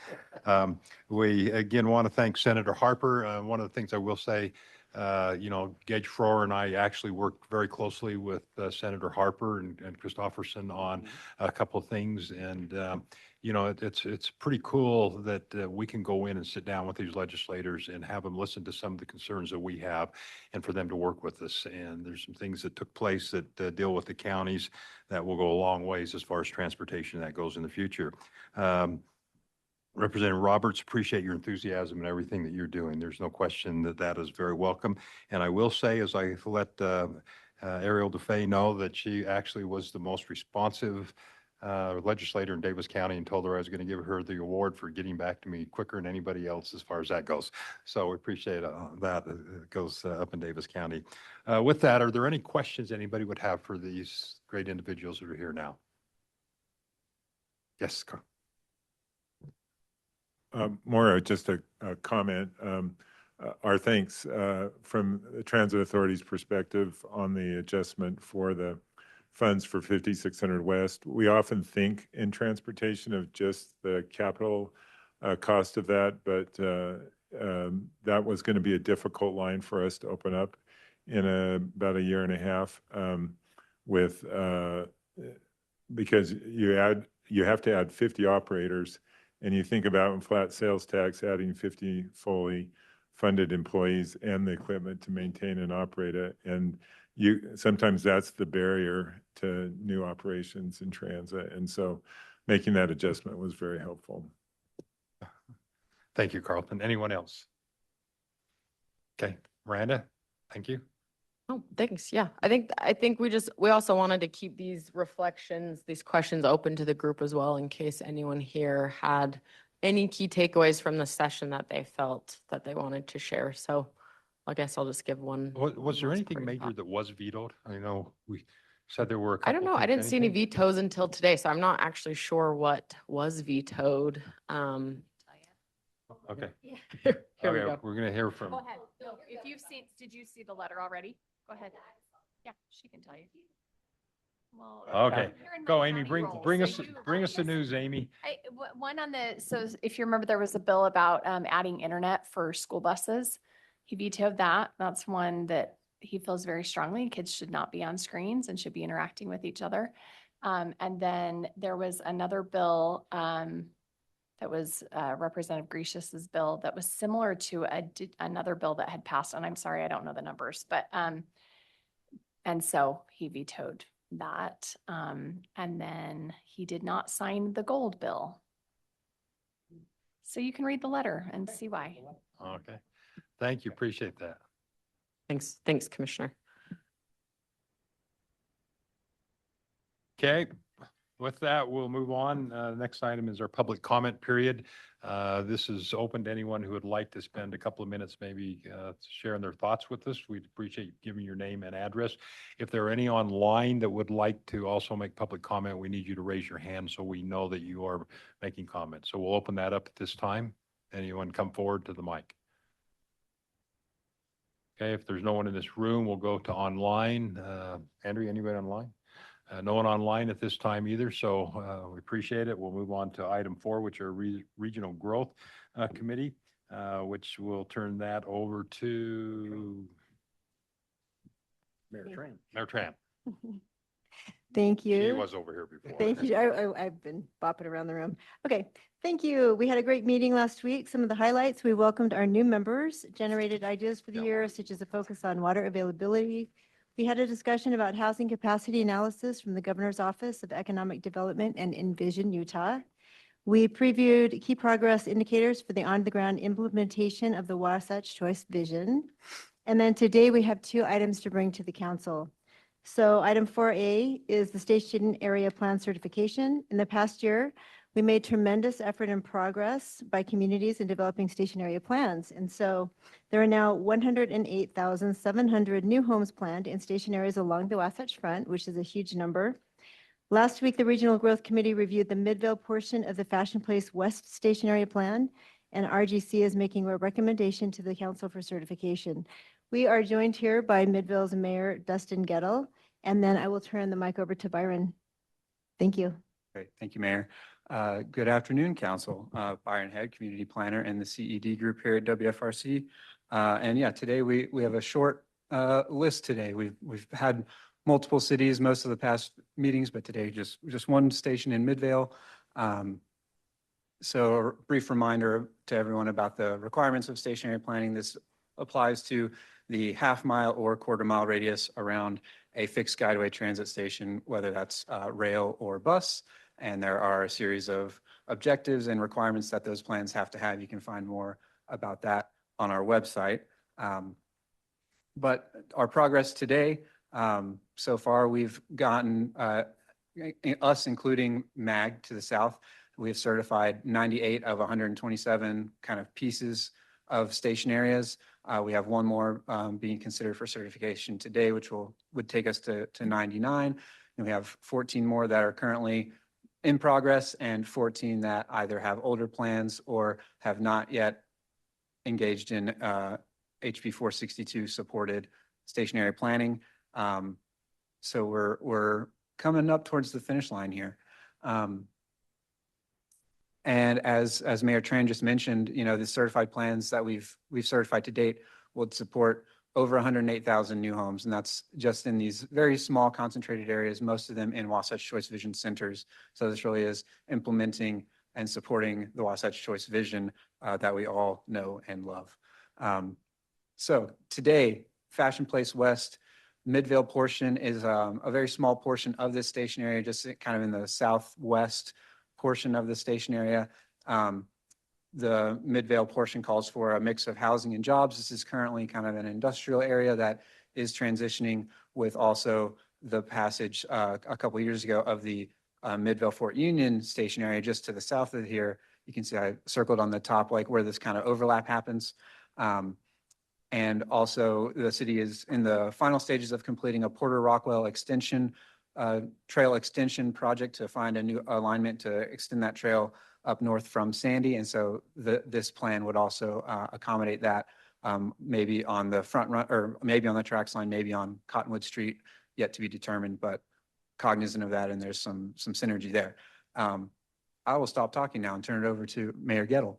We again want to thank Senator Harper. One of the things I will say, Gage Froer and I actually worked very closely with Senator Harper and Christofferson on a couple of things. And, it's pretty cool that we can go in and sit down with these legislators and have them listen to some of the concerns that we have and for them to work with us. And there's some things that took place that deal with the counties that will go a long ways as far as transportation that goes in the future. Representative Roberts, appreciate your enthusiasm and everything that you're doing. There's no question that is very welcome. And I will say, as I let Ariel DeFay know, that she actually was the most responsive legislator in Davis County, and told her I was going to give her the award for getting back to me quicker than anybody else as far as that goes. So we appreciate that. It goes up in Davis County. With that, are there any questions anybody would have for these great individuals that are here now? Yes, Carl. Maura, just a comment. Our thanks from the Transit Authority's perspective on the adjustment for the funds for 5600 West. We often think in transportation of just the capital cost of that, but that was going to be a difficult line for us to open up in about a year and a half, because you have to add 50 operators. And you think about in flat sales tax, adding 50 fully funded employees and the equipment to maintain and operate it. And sometimes that's the barrier to new operations in transit. And so making that adjustment was very helpful. Thank you, Carlton. Anyone else? Okay, Miranda, thank you. Oh, thanks. Yeah, I think we also wanted to keep these reflections, these questions open to the group as well, in case anyone here had any key takeaways from the session that they felt that they wanted to share. So I guess I'll just give one. Was there anything major that was vetoed? I know we said there were a couple. I don't know. I didn't see any vetoes until today, so I'm not actually sure what was vetoed. Okay. Here we Okay, go. we're going to hear from. Go ahead. No, if you've seen, did you see the letter already? Go ahead. Yeah, she can tell you. Well, Okay, you're in my go, Amy. county role, Bring so us the news, Amy. One on so if you remember, there was a bill about adding internet for school buses. He vetoed that. That's one that he feels very strongly. Kids should not be on screens and should be interacting with each other. And then there was another bill that was Representative Grecius's bill that was similar to another bill that had passed. And I'm sorry, I don't know the numbers, but and so he vetoed that. And then he did not sign the gold bill. So you can read the letter and see why. Okay. Thank you. Appreciate that. Thanks, Commissioner. Okay. With that, we'll move on. Next item is our public comment period. This is open to anyone who would like to spend a couple of minutes maybe sharing their thoughts with us. We'd appreciate you giving your name and address. If there are any online that would like to also make public comment, we need you to raise your hand so we know that you are making comments. So we'll open that up at this time. Anyone come forward to the mic. Okay, if there's no one in this room, we'll go to online. Andrea, anybody online? No one online at this time either, so we appreciate it. We'll move on to item 4, which are Regional Growth Committee, which will turn that over to Mayor Tran. Mayor Tran. Thank you. She was over here before. Thank you. I've been bopping around the room. Okay, thank you. We had a great meeting last week. Some of the highlights, we welcomed our new members, generated ideas for the year, such as a focus on water availability. We had a discussion about housing capacity analysis from the Governor's Office of Economic Development and Envision Utah. We previewed key progress indicators for the on-the-ground implementation of the Wasatch Choice Vision. And then today we have 2 items to bring to the council. So item 4A is the station area plan certification. In the past year, we made tremendous effort and progress by communities in developing station area plans. And so there are now 108,700 new homes planned in station areas along the Wasatch Front, which is a huge number. Last week, the Regional Growth Committee reviewed the Midvale portion of the Fashion Place West Station Area Plan, and RGC is making a recommendation to the council for certification. We are joined here by Midvale's Mayor, Dustin Gettle, and then I will turn the mic over to Byron. Thank you. Great. Thank you, Mayor. Good afternoon, Council. Byron Head, Community Planner in the CED group here at WFRC. And yeah, today we have a short list today. We've had multiple cities most of the past meetings, but today just one station in Midvale. So a brief reminder to everyone about the requirements of station area planning. This applies to the half-mile or quarter-mile radius around a fixed guideway transit station, whether that's rail or bus. And there are a series of objectives and requirements that those plans have to have. You can find more about that on our website. But our progress today, so far, we've gotten, us including MAG to the south, we have certified 98 of 127 kind of pieces of station areas. We have one more being considered for certification today, which would take us to 99. And we have 14 more that are currently in progress and 14 that either have older plans or have not yet engaged in HB 462 supported station area planning. So we're coming up towards the finish line here. And as Mayor Tran just mentioned, you know, the certified plans that we've certified to date would support over 108,000 new homes, and that's just in these very small concentrated areas, most of them in Wasatch Choice Vision centers. So this really is implementing and supporting the Wasatch Choice Vision that we all know and love. So today, Fashion Place West, Midvale portion is a very small portion of this station area, just kind of in the southwest portion of the station area. The Midvale portion calls for a mix of housing and jobs. This is currently kind of an industrial area that is transitioning with also the passage a couple of years ago of the Midvale Fort Union station area just to the south of here. You can see I circled on the top like where this kind of overlap happens. And also the city is in the final stages of completing a Porter Rockwell extension, trail extension project to find a new alignment to extend that trail up north from Sandy. And so this plan would also accommodate that, maybe on the front run, or maybe on the tracks line, maybe on Cottonwood Street, yet to be determined, but cognizant of that, and there's some synergy there. I will stop talking now and turn it over to Mayor Gettle.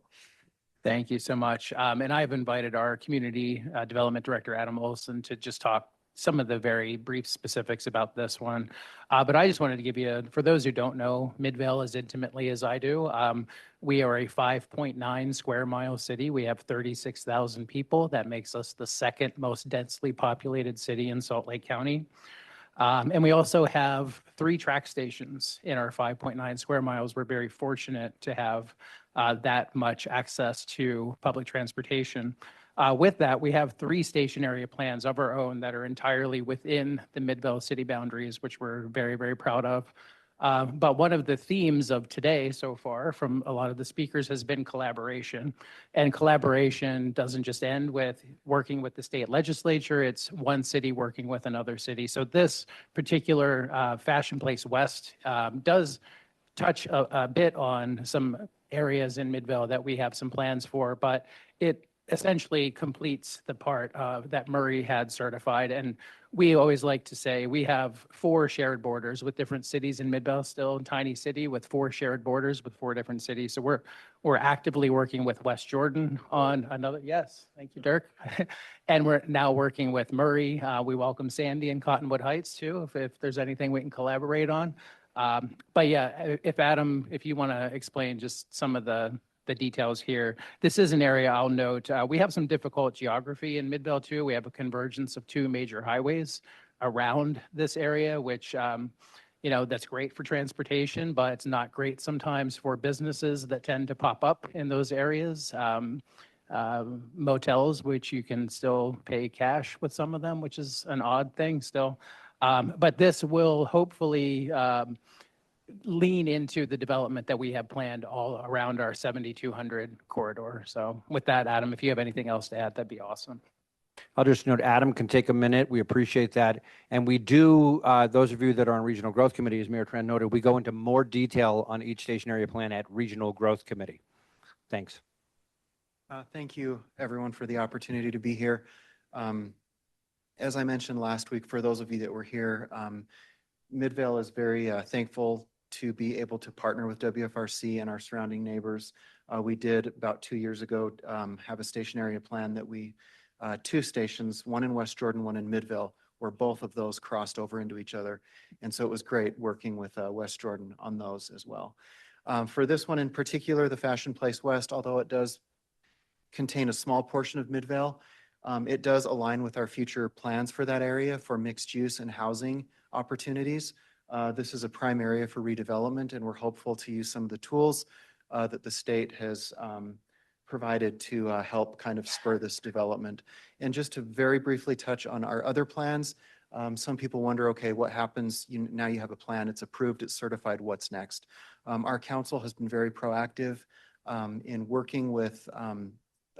Thank you so much. And I've invited our Community Development Director, Adam Olson, to just talk some of the very brief specifics about this one. But I just wanted to give you, for those who don't know Midvale as intimately as I do, we are a 5.9 square mile city. We have 36,000 people. That makes us the second most densely populated city in Salt Lake County. And we also have 3 track stations in our 5.9 square miles. We're very fortunate to have that much access to public transportation. With that, we have 3 station area plans of our own that are entirely within the Midvale city boundaries, which we're very, very proud of. But one of the themes of today so far from a lot of the speakers has been collaboration. And collaboration doesn't just end with working with the state legislature, it's one city working with another city. So this particular Fashion Place West does touch a bit on some areas in Midvale that we have some plans for, but it essentially completes the part that Murray had certified. And we always like to say we have 4 shared borders with different cities in Midvale, still a tiny city with 4 shared borders with 4 different cities. So we're actively working with West Jordan on another, yes, thank you, Dirk. And we're now working with Murray. We welcome Sandy and Cottonwood Heights too, if there's anything we can collaborate on. But yeah, if Adam, if you want to explain just some of the details here. This is an area I'll note. We have some difficult geography in Midvale too. We have a convergence of 2 major highways around this area, which, that's great for transportation, but it's not great sometimes for businesses that tend to pop up in those areas. Motels, which you can still pay cash with some of them, which is an odd thing still. But this will hopefully lean into the development that we have planned all around our 7200 corridor. So with that, Adam, if you have anything else to add, that'd be awesome. I'll just note, Adam can take a minute. We appreciate that. And we do, those of you that are on Regional Growth Committee, as Mayor Tran noted, we go into more detail on each station area plan at Regional Growth Committee. Thanks. Thank you, everyone, for the opportunity to be here. As I mentioned last week, for those of you that were here, Midvale is very thankful to be able to partner with WFRC and our surrounding neighbors. We did about 2 years ago have a station area plan that we, 2 stations, one in West Jordan, one in Midvale, where both of those crossed over into each other. And so it was great working with West Jordan on those as well. For this one in particular, the Fashion Place West, although it does contain a small portion of Midvale, it does align with our future plans for that area for mixed use and housing opportunities. This is a prime area for redevelopment, and we're hopeful to use some of the tools that the state has provided to help kind of spur this development. And just to very briefly touch on our other plans, some people wonder, okay, what happens? Now you have a plan, it's approved, it's certified, what's next? Our council has been very proactive in working with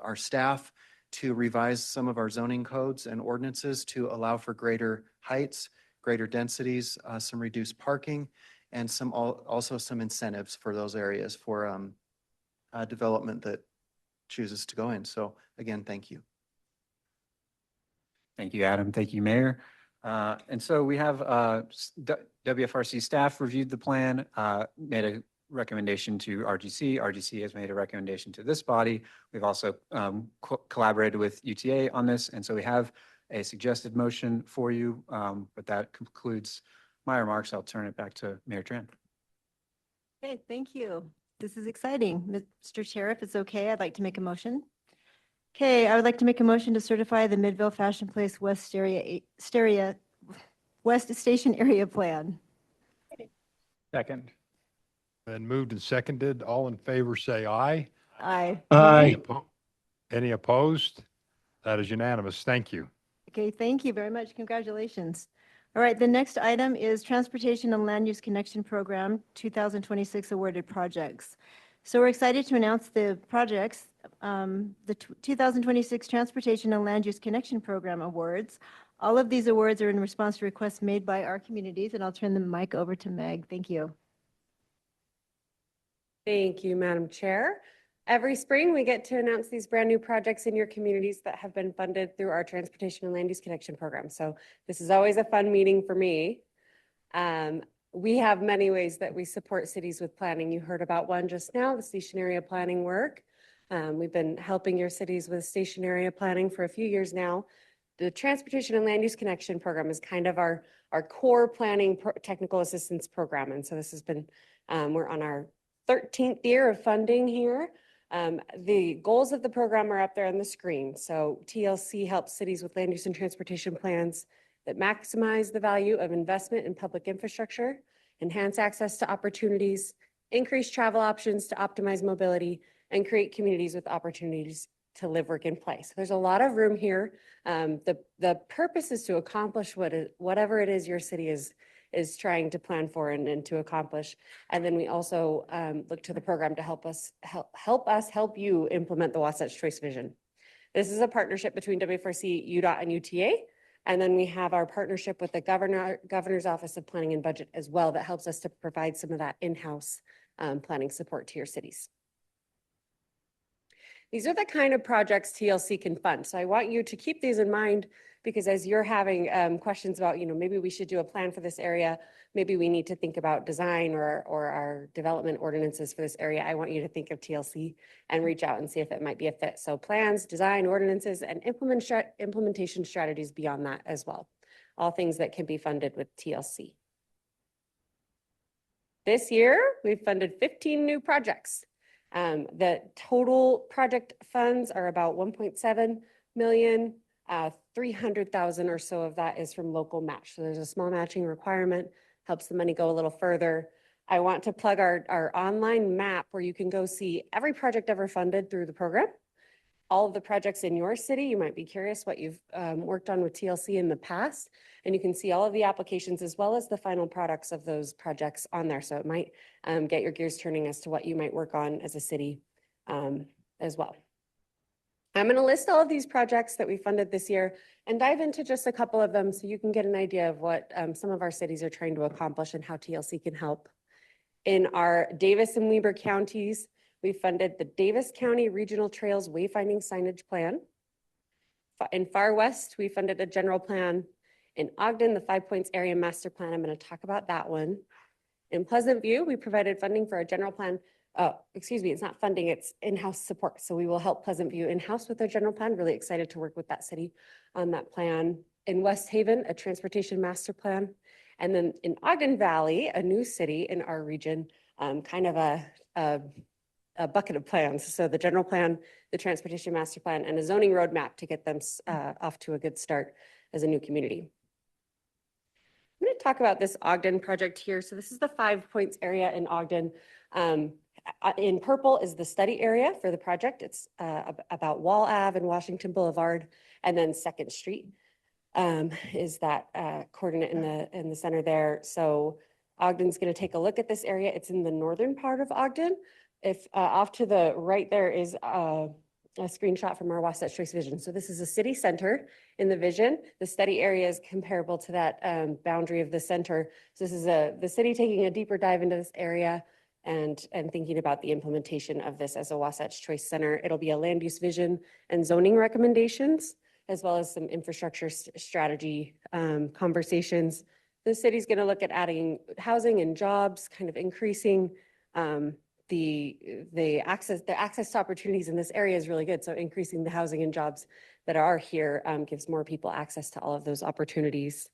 our staff to revise some of our zoning codes and ordinances to allow for greater heights, greater densities, some reduced parking, and also some incentives for those areas for development that chooses to go in. So again, thank you. Thank you, Adam. Thank you, Mayor. And so we have WFRC staff reviewed the plan, made a recommendation to RGC. RGC has made a recommendation to this body. We've also collaborated with UTA on this. And so we have a suggested motion for you, but that concludes my remarks. I'll turn it back to Mayor Tran. Okay, thank you. This is exciting. Mr. Chair, if it's okay, I'd like to make a motion. Okay, I would like to make a motion to certify the Midvale Fashion Place West West Station Area Plan. Second. Been moved and seconded. All in favor, say aye. Aye. Aye. Any opposed? That is unanimous. Thank you. Okay, thank you very much. Congratulations. All right, the next item is Transportation and Land Use Connection Program 2026 awarded projects. So we're excited to announce the projects, the 2026 Transportation and Land Use Connection Program awards. All of these awards are in response to requests made by our communities, and I'll turn the mic over to Meg. Thank you. Thank you, Madam Chair. Every spring, we get to announce these brand new projects in your communities that have been funded through our Transportation and Land Use Connection Program. So this is always a fun meeting for me. We have many ways that we support cities with planning. You heard about one just now, the station area planning work. We've been helping your cities with station area planning for a few years now. The Transportation and Land Use Connection Program is kind of our core planning technical assistance program. And so this has been, we're on our 13th year of funding here. The goals of the program are up there on the screen. So TLC helps cities with land use and transportation plans that maximize the value of investment in public infrastructure, enhance access to opportunities, increase travel options to optimize mobility, and create communities with opportunities to live, work, and play. So there's a lot of room here. The purpose is to accomplish whatever it is your city is trying to plan for and to accomplish. And then we also look to the program to help us help you implement the Wasatch Choice Vision. This is a partnership between WFRC, UDOT, and UTA. And then we have our partnership with the Governor's Office of Planning and Budget as well that helps us to provide some of that in-house planning support to your cities. These are the kind of projects TLC can fund. So I want you to keep these in mind because as you're having questions about, maybe we should do a plan for this area, maybe we need to think about design or our development ordinances for this area. I want you to think of TLC and reach out and see if it might be a fit. So plans, design, ordinances, and implementation strategies beyond that as well. All things that can be funded with TLC. This year, we've funded 15 new projects. The total project funds are about 1.7 million. 300,000 or so of that is from local match. So there's a small matching requirement, helps the money go a little further. I want to plug our online map where you can go see every project ever funded through the program. All of the projects in your city, you might be curious what you've worked on with TLC in the past, and you can see all of the applications as well as the final products of those projects on there. So it might get your gears turning as to what you might work on as a city as well. I'm going to list all of these projects that we funded this year and dive into just a couple of them so you can get an idea of what some of our cities are trying to accomplish and how TLC can help. In our Davis and Weber counties, we funded the Davis County Regional Trails Wayfinding Signage Plan. In Far West, we funded a general plan. In Ogden, the 5 Points Area Master Plan, I'm going to talk about that one. In Pleasant View, we provided funding for a general plan. It's not funding, it's in-house support. So we will help Pleasant View in-house with their general plan. Really excited to work with that city on that plan. In West Haven, a transportation master plan. And then in Ogden Valley, a new city in our region, kind of a bucket of plans. So the general plan, the transportation master plan, and a zoning roadmap to get them off to a good start as a new community. I'm going to talk about this Ogden project here. So this is the 5 Points area in Ogden. In purple is the study area for the project. It's about Wall Ave and Washington Boulevard, and then 2nd Street is that coordinate in the center there. So Ogden's going to take a look at this area. It's in the northern part of Ogden. If off to the right there is a screenshot from our Wasatch Choice Vision. So this is a city center in the vision. The study area is comparable to that boundary of the center. So this is the city taking a deeper dive into this area and thinking about the implementation of this as a Wasatch Choice Center. It'll be a land use vision and zoning recommendations, as well as some infrastructure strategy conversations. The city's going to look at adding housing and jobs, kind of increasing the access to opportunities in this area is really good. So increasing the housing and jobs that are here gives more people access to all of those opportunities.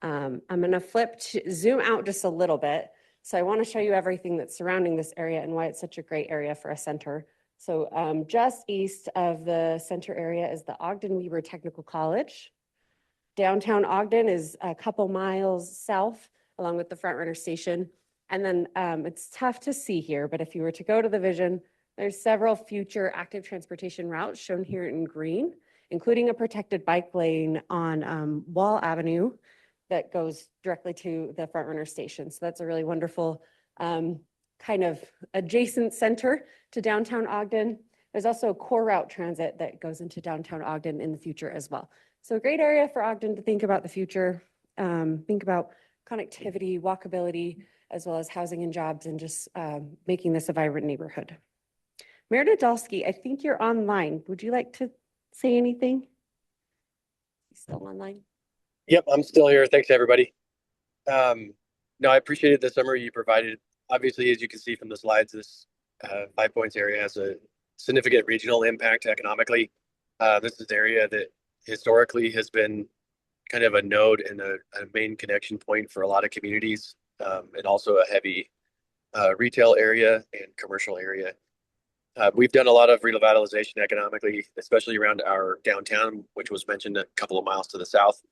I'm going to zoom out just a little bit. So I want to show you everything that's surrounding this area and why it's such a great area for a center. So just east of the center area is the Ogden Weber Technical College. Downtown Ogden is a couple miles south, along with the Front Runner Station. And then it's tough to see here, but if you were to go to the vision, there's several future active transportation routes shown here in green, including a protected bike lane on Wall Avenue that goes directly to the Front Runner Station. So that's a really wonderful kind of adjacent center to downtown Ogden. There's also a core route transit that goes into downtown Ogden in the future as well. So a great area for Ogden to think about the future, think about connectivity, walkability, as well as housing and jobs, and just making this a vibrant neighborhood. Mayor Nadolski, I think you're online. Would you like to say anything? Still online? Yep, I'm still here. Thanks, everybody. No, I appreciated the summary you provided. Obviously, as you can see from the slides, this 5 Points area has a significant regional impact economically. This is an area that historically has been kind of a node and a main connection point for a lot of communities, and also a heavy retail area and commercial area. We've done a lot of revitalization economically, especially around our downtown, which was mentioned a couple of miles to the south.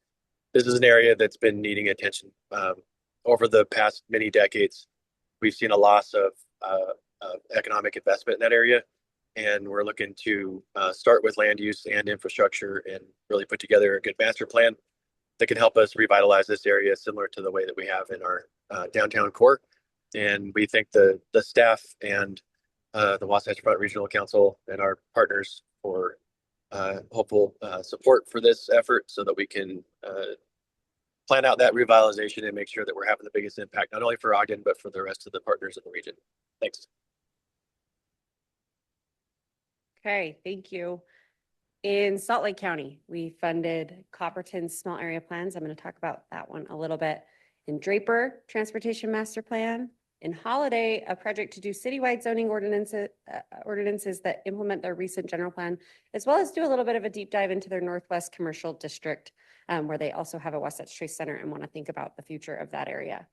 This is an area that's been needing attention. Over the past many decades, we've seen a loss of economic investment in that area. And we're looking to start with land use and infrastructure and really put together a good master plan that can help us revitalize this area similar to the way that we have in our downtown core. And we thank the staff and the Wasatch Front Regional Council and our partners for hopeful support for this effort so that we can plan out that revitalization and make sure that we're having the biggest impact, not only for Ogden, but for the rest of the partners in the region. Thanks. Okay, thank you. In Salt Lake County, we funded Copperton's small area plans. I'm going to talk about that one a little bit. In Draper, Transportation Master Plan. In Holiday, a project to do citywide zoning ordinances that implement their recent general plan, as well as do a little bit of a deep dive into their Northwest Commercial District, where they also have a Wasatch Trace Center and want to think about the future of that area.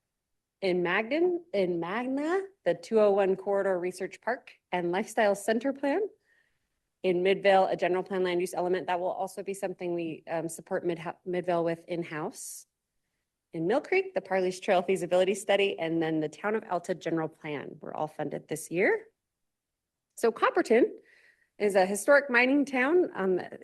In Magna, the 201 Corridor Research Park and Lifestyle Center Plan. In Midvale, a general plan land use element that will also be something we support Midvale with in-house. In Mill Creek, the Parley's Trail feasibility study, and then the Town of Alta general plan were all funded this year. So Copperton is a historic mining town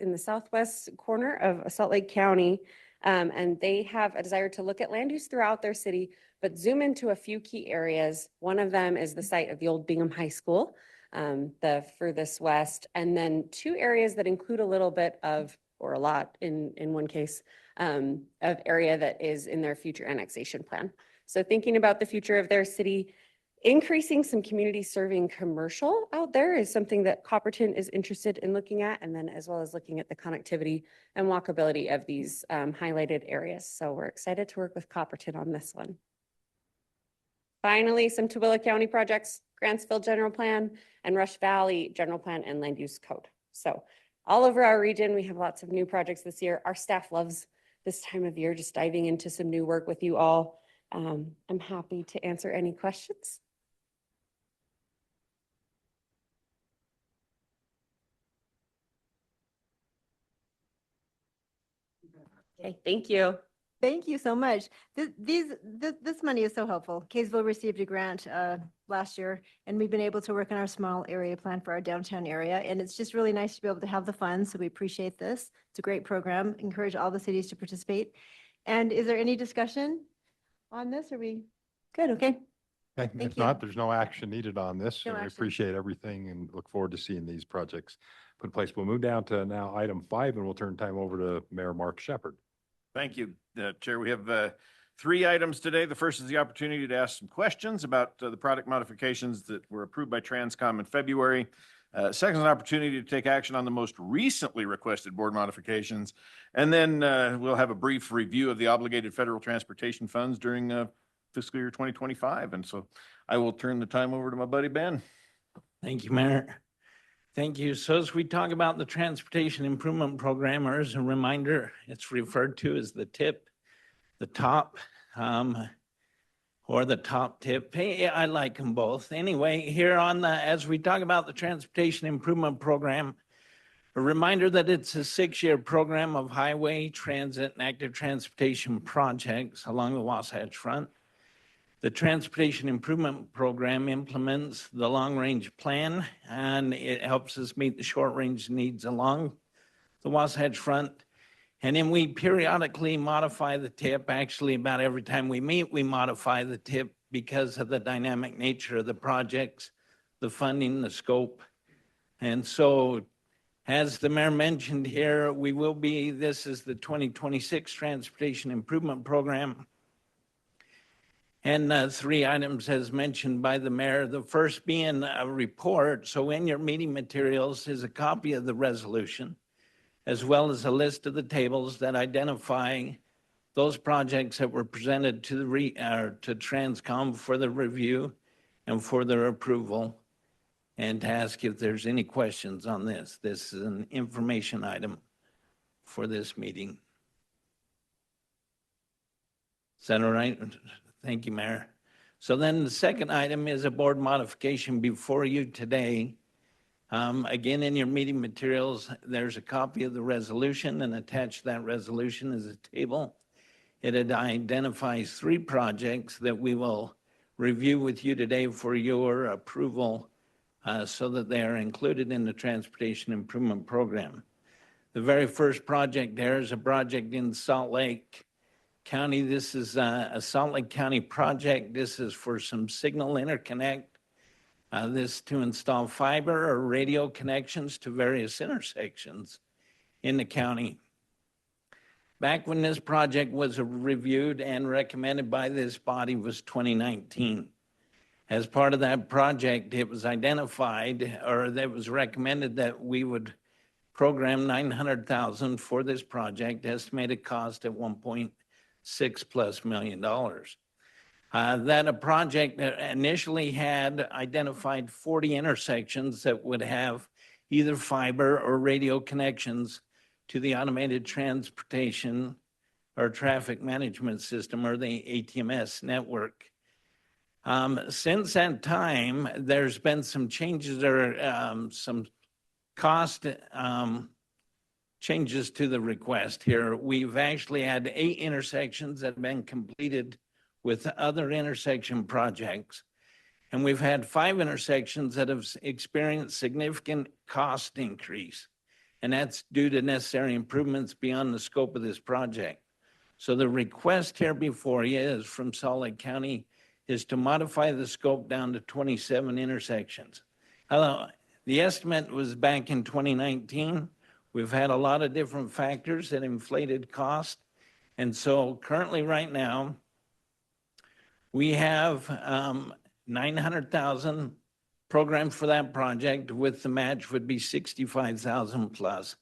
in the southwest corner of Salt Lake County. And they have a desire to look at land use throughout their city, but zoom into a few key areas. One of them is the site of the old Bingham High School, the furthest west, and then two areas that include a little bit of, or a lot in one case, of area that is in their future annexation plan. So thinking about the future of their city, increasing some community serving commercial out there is something that Copperton is interested in looking at, and then as well as looking at the connectivity and walkability of these highlighted areas. So we're excited to work with Copperton on this one. Finally, some Tooele County projects, Grantsville General Plan and Rush Valley General Plan and Land Use Code. So all over our region, we have lots of new projects this year. Our staff loves this time of year, just diving into some new work with you all. I'm happy to answer any questions. Okay, thank you. Thank you so much. This money is so helpful. Kaysville received a grant last year, and we've been able to work on our small area plan for our downtown area. And it's just really nice to be able to have the funds. So we appreciate this. It's a great program. Encourage all the cities to participate. And is there any discussion on this? Are we good? Okay. Okay, Thank if you. not, there's no action needed on this. No So we action. appreciate everything and look forward to seeing these projects put in place. We'll move down to now item 5, and we'll turn time over to Mayor Mark Shepard. Thank you, Chair. We have 3 items today. The first is the opportunity to ask some questions about the product modifications that were approved by Transcom in February. Second is an opportunity to take action on the most recently requested board modifications. And then we'll have a brief review of the obligated federal transportation funds during fiscal year 2025. And so I will turn the time over to my buddy Ben. Thank you, Mayor. Thank you. So as we talk about the Transportation Improvement Program, or as a reminder, it's referred to as the TIP, the top, or the top tip. Hey, I like them both. Anyway, here on the, as we talk about the Transportation Improvement Program, a reminder that it's a 6-year program of highway, transit, and active transportation projects along the Wasatch Front. The Transportation Improvement Program implements the long-range plan, and it helps us meet the short-range needs along the Wasatch Front. And then we periodically modify the TIP. Actually, about every time we meet, we modify the TIP because of the dynamic nature of the projects, the funding, the scope. And so, as the mayor mentioned here, this is the 2026 Transportation Improvement Program. And 3 items as mentioned by the mayor, the first being a report. So in your meeting materials is a copy of the resolution, as well as a list of the tables that identify those projects that were presented to to Transcom for the review and for their approval, and to ask if there's any questions on this. This is an information item for this meeting. Is that all right? Thank you, Mayor. So then the second item is a board modification before you today. Again, in your meeting materials, there's a copy of the resolution, and attached to that resolution is a table. It identifies 3 projects that we will review with you today for your approval, so that they are included in the Transportation Improvement Program. The very first project there is a project in Salt Lake County. This is a Salt Lake County project. This is for some signal interconnect. This to install fiber or radio connections to various intersections in the county. Back when this project was reviewed and recommended by this body was 2019. As part of that project, it was identified, or that was recommended that we would program 900,000 for this project, estimated cost at 1.6+ million dollars. That a project that initially had identified 40 intersections that would have either fiber or radio connections to the automated transportation or traffic management system, or the ATMS network. Since that time, there's been some changes or some cost changes to the request here. We've actually had 8 intersections that have been completed with other intersection projects. And we've had 5 intersections that have experienced significant cost increase. And that's due to necessary improvements beyond the scope of this project. So the request here before you is from Salt Lake County is to modify the scope down to 27 intersections. The estimate was back in 2019. We've had a lot of different factors that inflated cost. And so currently right now, we have 900,000 programmed for that project, with the match would be 65,000 plus,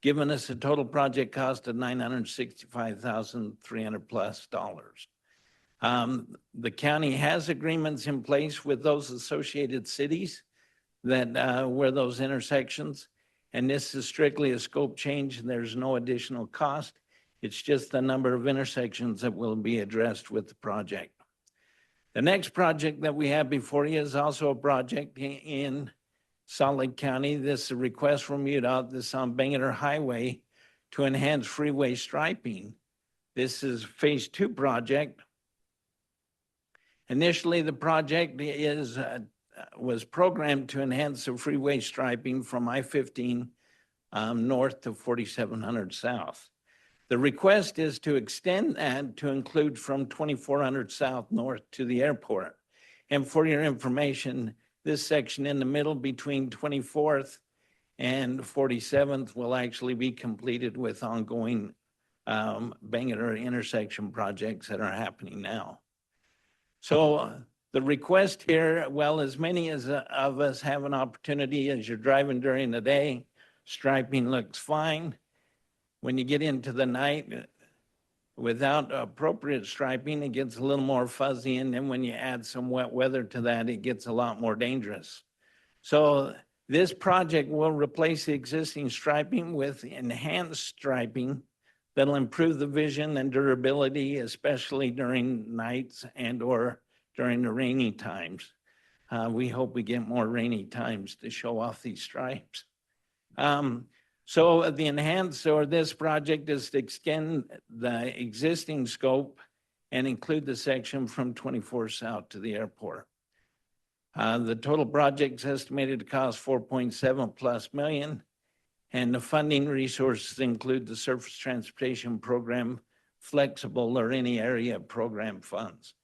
giving us a total project cost of $965,300+. The county has agreements in place with those associated cities that where those intersections, and this is strictly a scope change, and there's no additional cost. It's just the number of intersections that will be addressed with the project. The next project that we have before you is also a project in Salt Lake County. This is a request from UDOT. This is on Bangerter Highway to enhance freeway striping. This is phase 2 project. Initially, the project was programmed to enhance the freeway striping from I-15 north to 4700 south. The request is to extend that to include from 2400 south north to the airport. And for your information, this section in the middle between 24th and 47th will actually be completed with ongoing Bangerter intersection projects that are happening now. So the request here, well, as many as of us have an opportunity as you're driving during the day, striping looks fine. When you get into the night, without appropriate striping, it gets a little more fuzzy. And then when you add some wet weather to that, it gets a lot more dangerous. So this project will replace the existing striping with enhanced striping that'll improve the vision and durability, especially during nights and or during the rainy times. We hope we get more rainy times to show off these stripes. So the enhanced or this project is to extend the existing scope and include the section from 24 south to the airport. The total project is estimated to cost 4.7+ million, and the funding resources include the Surface Transportation Program, flexible or any area program funds.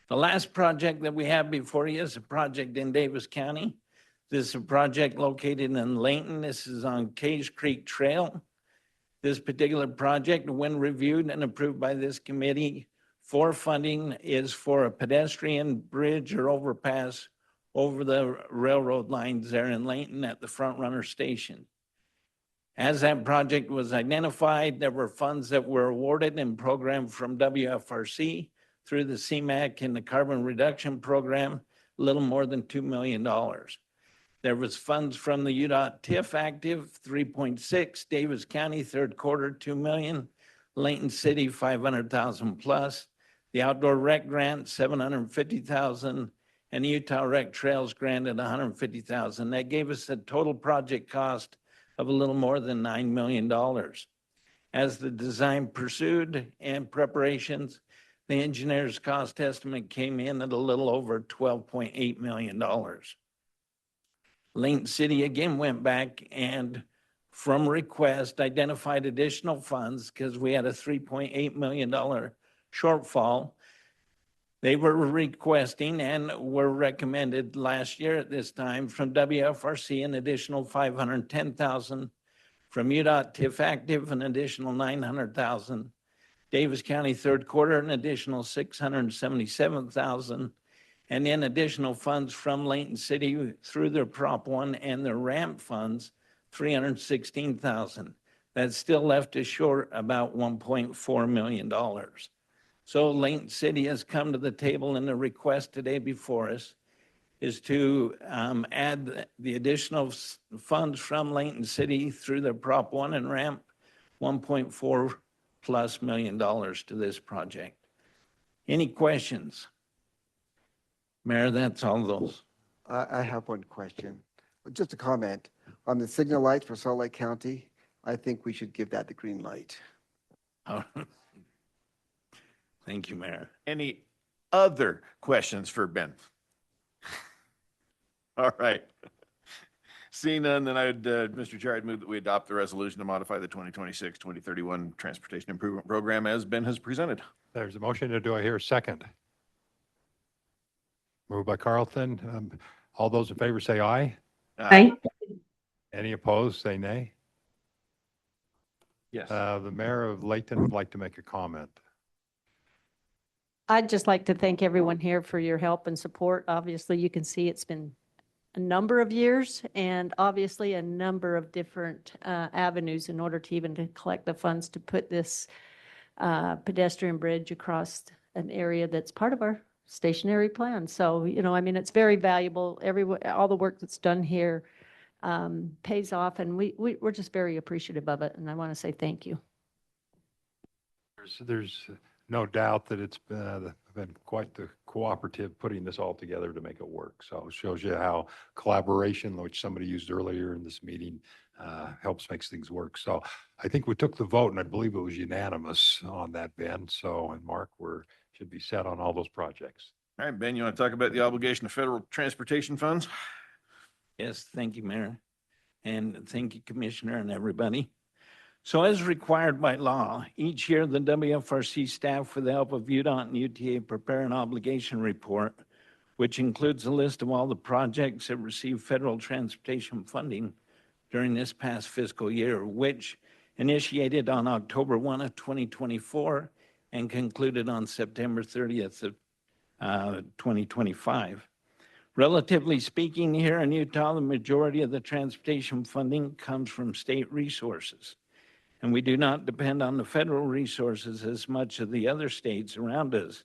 The last project that we have before you is a project in Davis County. This is a project located in Layton. This is on Cage Creek Trail. This particular project, when reviewed and approved by this committee for funding, is for a pedestrian bridge or overpass over the railroad lines there in Layton at the Front Runner Station. As that project was identified, there were funds that were awarded and programmed from WFRC through the CMAQ and the Carbon Reduction Program, a little more than $2 million. There was funds from the UDOT TIF active, 3.6, Davis County, third quarter, 2 million, Layton City, 500,000 plus, the outdoor rec grant, 750,000, and the Utah Rec Trails granted 150,000. That gave us a total project cost of a little more than $9 million. As the design pursued and preparations, the engineer's cost estimate came in at a little over $12.8 million. Layton City again went back and from request identified additional funds because we had a $3.8 million shortfall. They were requesting and were recommended last year at this time from WFRC an additional $510,000, from UDOT TIF active an additional $900,000, Davis County third quarter an additional $677,000, and then additional funds from Layton City through their Prop 1 and their ramp funds, $316,000. That still left us short about $1.4 million. So Layton City has come to the table, and the request today before us is to add the additional funds from Layton City through their Prop 1 and ramp, $1.4+ million to this project. Any questions? Mayor, that's all those. I have one question. Just a comment on the signal lights for Salt Lake County. I think we should give that the green light. Thank you, Mayor. Any other questions for Ben? All right. Seeing none, then Mr. Chair, I'd move that we adopt the resolution to modify the 2026-2031 Transportation Improvement Program as Ben has presented. There's a motion. Do I hear a second? Moved by Carlton. All those in favor say aye. Aye. Any opposed, say nay. Yes. The mayor of Layton would like to make a comment. I'd just like to thank everyone here for your help and support. Obviously, you can see it's been a number of years and obviously a number of different avenues in order to even to collect the funds to put this pedestrian bridge across an area that's part of our stationary plan. So, you know, I mean, it's very valuable. All the work that's done here pays off, and we're just very appreciative of it. And I want to say thank you. There's no doubt that it's been quite the cooperative putting this all together to make it work. So it shows you how collaboration, which somebody used earlier in this meeting, helps makes things work. So I think we took the vote, and I believe it was unanimous on that, Ben. So, and Mark, should be set on all those projects. All right, Ben, you want to talk about the obligation of federal transportation funds? Yes, thank you, Mayor. And thank you, Commissioner, and everybody. So as required by law, each year the WFRC staff, with the help of UDOT and UTA, prepare an obligation report, which includes a list of all the projects that receive federal transportation funding during this past fiscal year, which initiated on October 1 of 2024 and concluded on September 30th of 2025. Relatively speaking, here in Utah, the majority of the transportation funding comes from state resources. And we do not depend on the federal resources as much as the other states around us.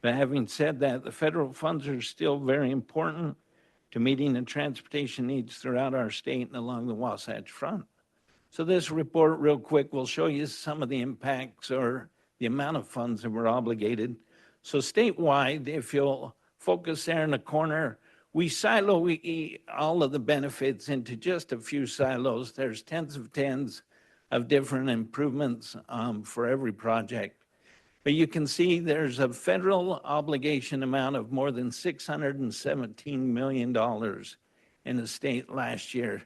But having said that, the federal funds are still very important to meeting the transportation needs throughout our state and along the Wasatch Front. So this report, real quick, will show you some of the impacts or the amount of funds that we're obligated. So statewide, if you'll focus there in the corner, we silo all of the benefits into just a few silos. There's tens of different improvements for every project. But you can see there's a federal obligation amount of more than $617 million in the state last year.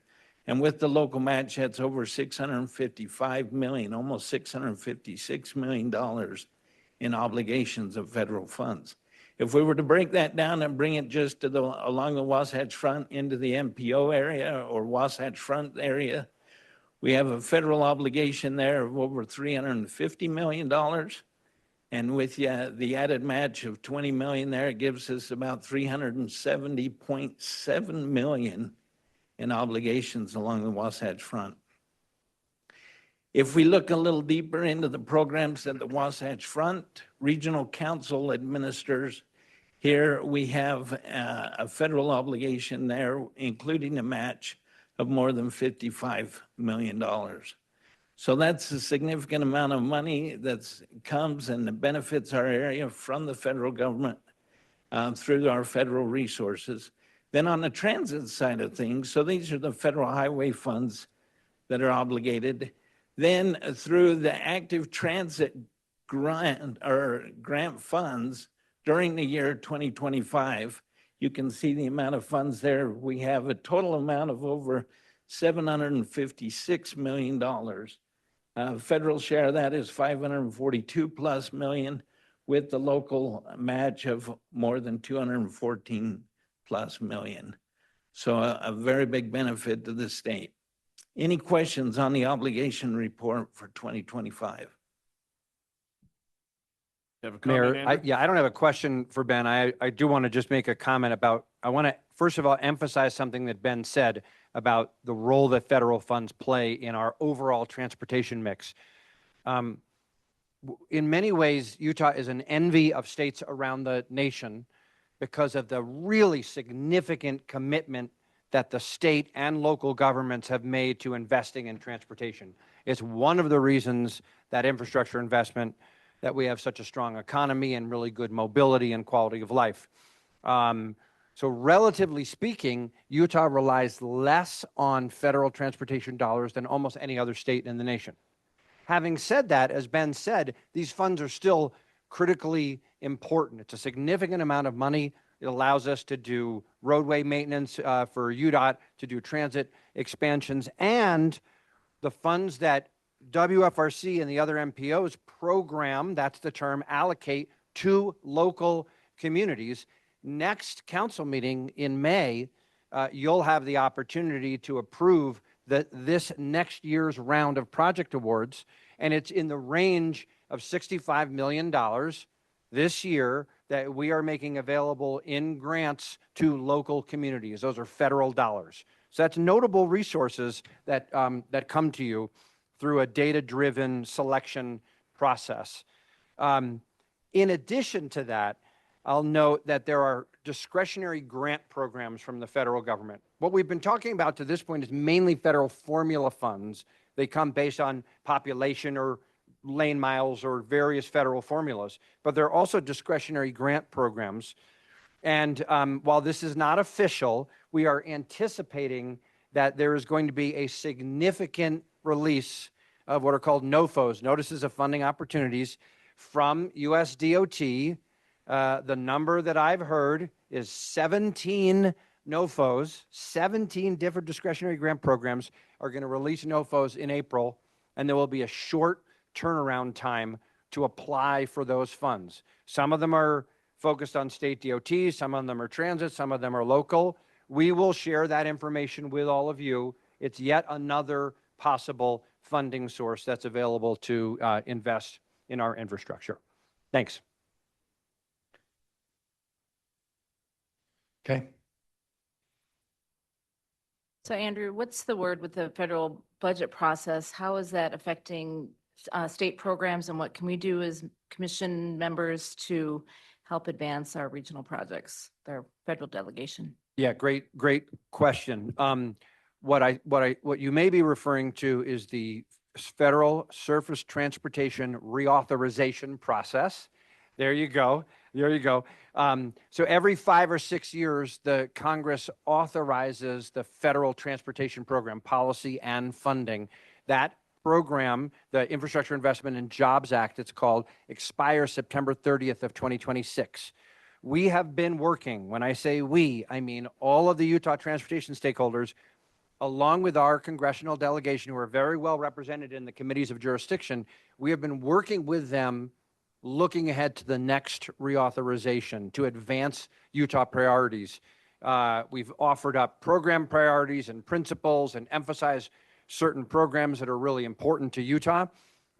And with the local match, that's over $655 million, almost $656 million in obligations of federal funds. If we were to break that down and bring it just to along the Wasatch Front into the MPO area or Wasatch Front area, we have a federal obligation there of over $350 million. And with the added match of $20 million there, it gives us about $370.7 million in obligations along the Wasatch Front. If we look a little deeper into the programs that the Wasatch Front Regional Council administers, here we have a federal obligation there, including a match of more than $55 million. So that's a significant amount of money that comes and benefits our area from the federal government through our federal resources. Then on the transit side of things, so these are the federal highway funds that are obligated. Then through the active transit grant funds during the year 2025, you can see the amount of funds there. We have a total amount of over $756 million. Federal share of that is $542+ million, with the local match of more than $214+ million. So a very big benefit to the state. Any questions on the obligation report for 2025? Have a comment, Mayor, Andrew? I don't have a question for Ben. I do want to just make a comment about, I want to, first of all, emphasize something that Ben said about the role that federal funds play in our overall transportation mix. In many ways, Utah is an envy of states around the nation because of the really significant commitment that the state and local governments have made to investing in transportation. It's one of the reasons that infrastructure investment, that we have such a strong economy and really good mobility and quality of life. So relatively speaking, Utah relies less on federal transportation dollars than almost any other state in the nation. Having said that, as Ben said, these funds are still critically important. It's a significant amount of money. It allows us to do roadway maintenance for UDOT, to do transit expansions, and the funds that WFRC and the other MPOs program, that's the term, allocate to local communities. Next council meeting in May, you'll have the opportunity to approve this next year's round of project awards, and it's in the range of $65 million this year that we are making available in grants to local communities. Those are federal dollars. So that's notable resources that, that come to you through a data-driven selection process. In addition to that, I'll note that there are discretionary grant programs from the federal government. What we've been talking about to this point is mainly federal formula funds. They come based on population or lane miles or various federal formulas, but there are also discretionary grant programs. And while this is not official, we are anticipating that there is going to be a significant release of what are called NOFOs, Notices of Funding Opportunities, from USDOT. The number that I've heard is 17 NOFOs, 17 different discretionary grant programs are going to release NOFOs in April, and there will be a short turnaround time to apply for those funds. Some of them are focused on state DOTs, some of them are transit, some of them are local. We will share that information with all of you. It's yet another possible funding source that's available to invest in our infrastructure. Thanks. Okay. So Andrew, what's the word with the federal budget process? How is that affecting state programs, and what can we do as commission members to help advance our regional projects, their federal delegation? Yeah, great question. What you may be referring to is the Federal Surface Transportation Reauthorization Process. There you go. So every 5 or 6 years, the Congress authorizes the federal transportation program policy and funding. That program, the Infrastructure Investment and Jobs Act, it's called, expires September 30th of 2026. We have been working, when I say we, I mean all of the Utah transportation stakeholders, along with our congressional delegation, who are very well represented in the committees of jurisdiction. We have been working with them, looking ahead to the next reauthorization to advance Utah priorities. We've offered up program priorities and principles and emphasized certain programs that are really important to Utah.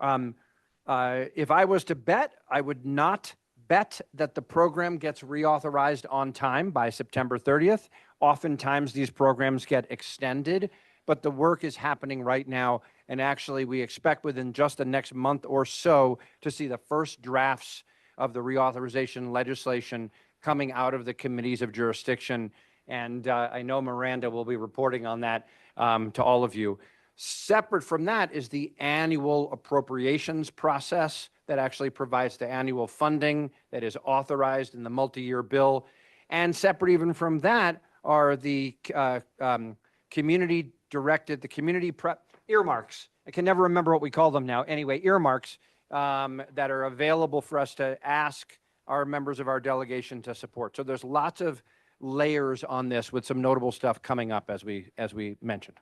If I was to bet, I would not bet that the program gets reauthorized on time by September 30th. Oftentimes these programs get extended, but the work is happening right now. And actually, we expect within just the next month or so to see the first drafts of the reauthorization legislation coming out of the committees of jurisdiction. And I know Miranda will be reporting on that to all of you. Separate from that is the annual appropriations process that actually provides the annual funding that is authorized in the multi-year bill. And separate even from that are the community earmarks. I can never remember what we call them now. Anyway, earmarks that are available for us to ask our members of our delegation to support. So there's lots of layers on this with some notable stuff coming up as we mentioned.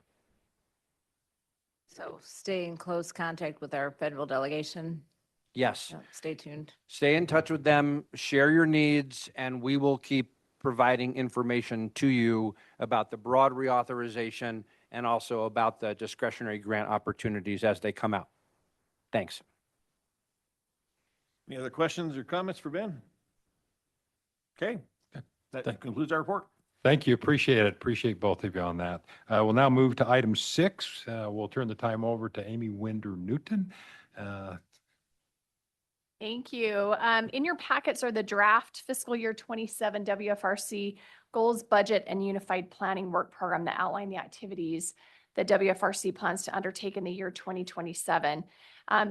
So stay in close contact with our federal delegation. Yes. Stay tuned. Stay in touch with them, share your needs, and we will keep providing information to you about the broad reauthorization and also about the discretionary grant opportunities as they come out. Thanks. Any other questions or comments for Ben? Okay, that concludes our report. Thank you. Appreciate it. Appreciate both of you on that. We'll now move to item 6. We'll turn the time over to Amy Winder Newton. Thank you. In your packets are the draft fiscal year 27 WFRC goals, budget, and unified planning work program that outline the activities that WFRC plans to undertake in the year 2027.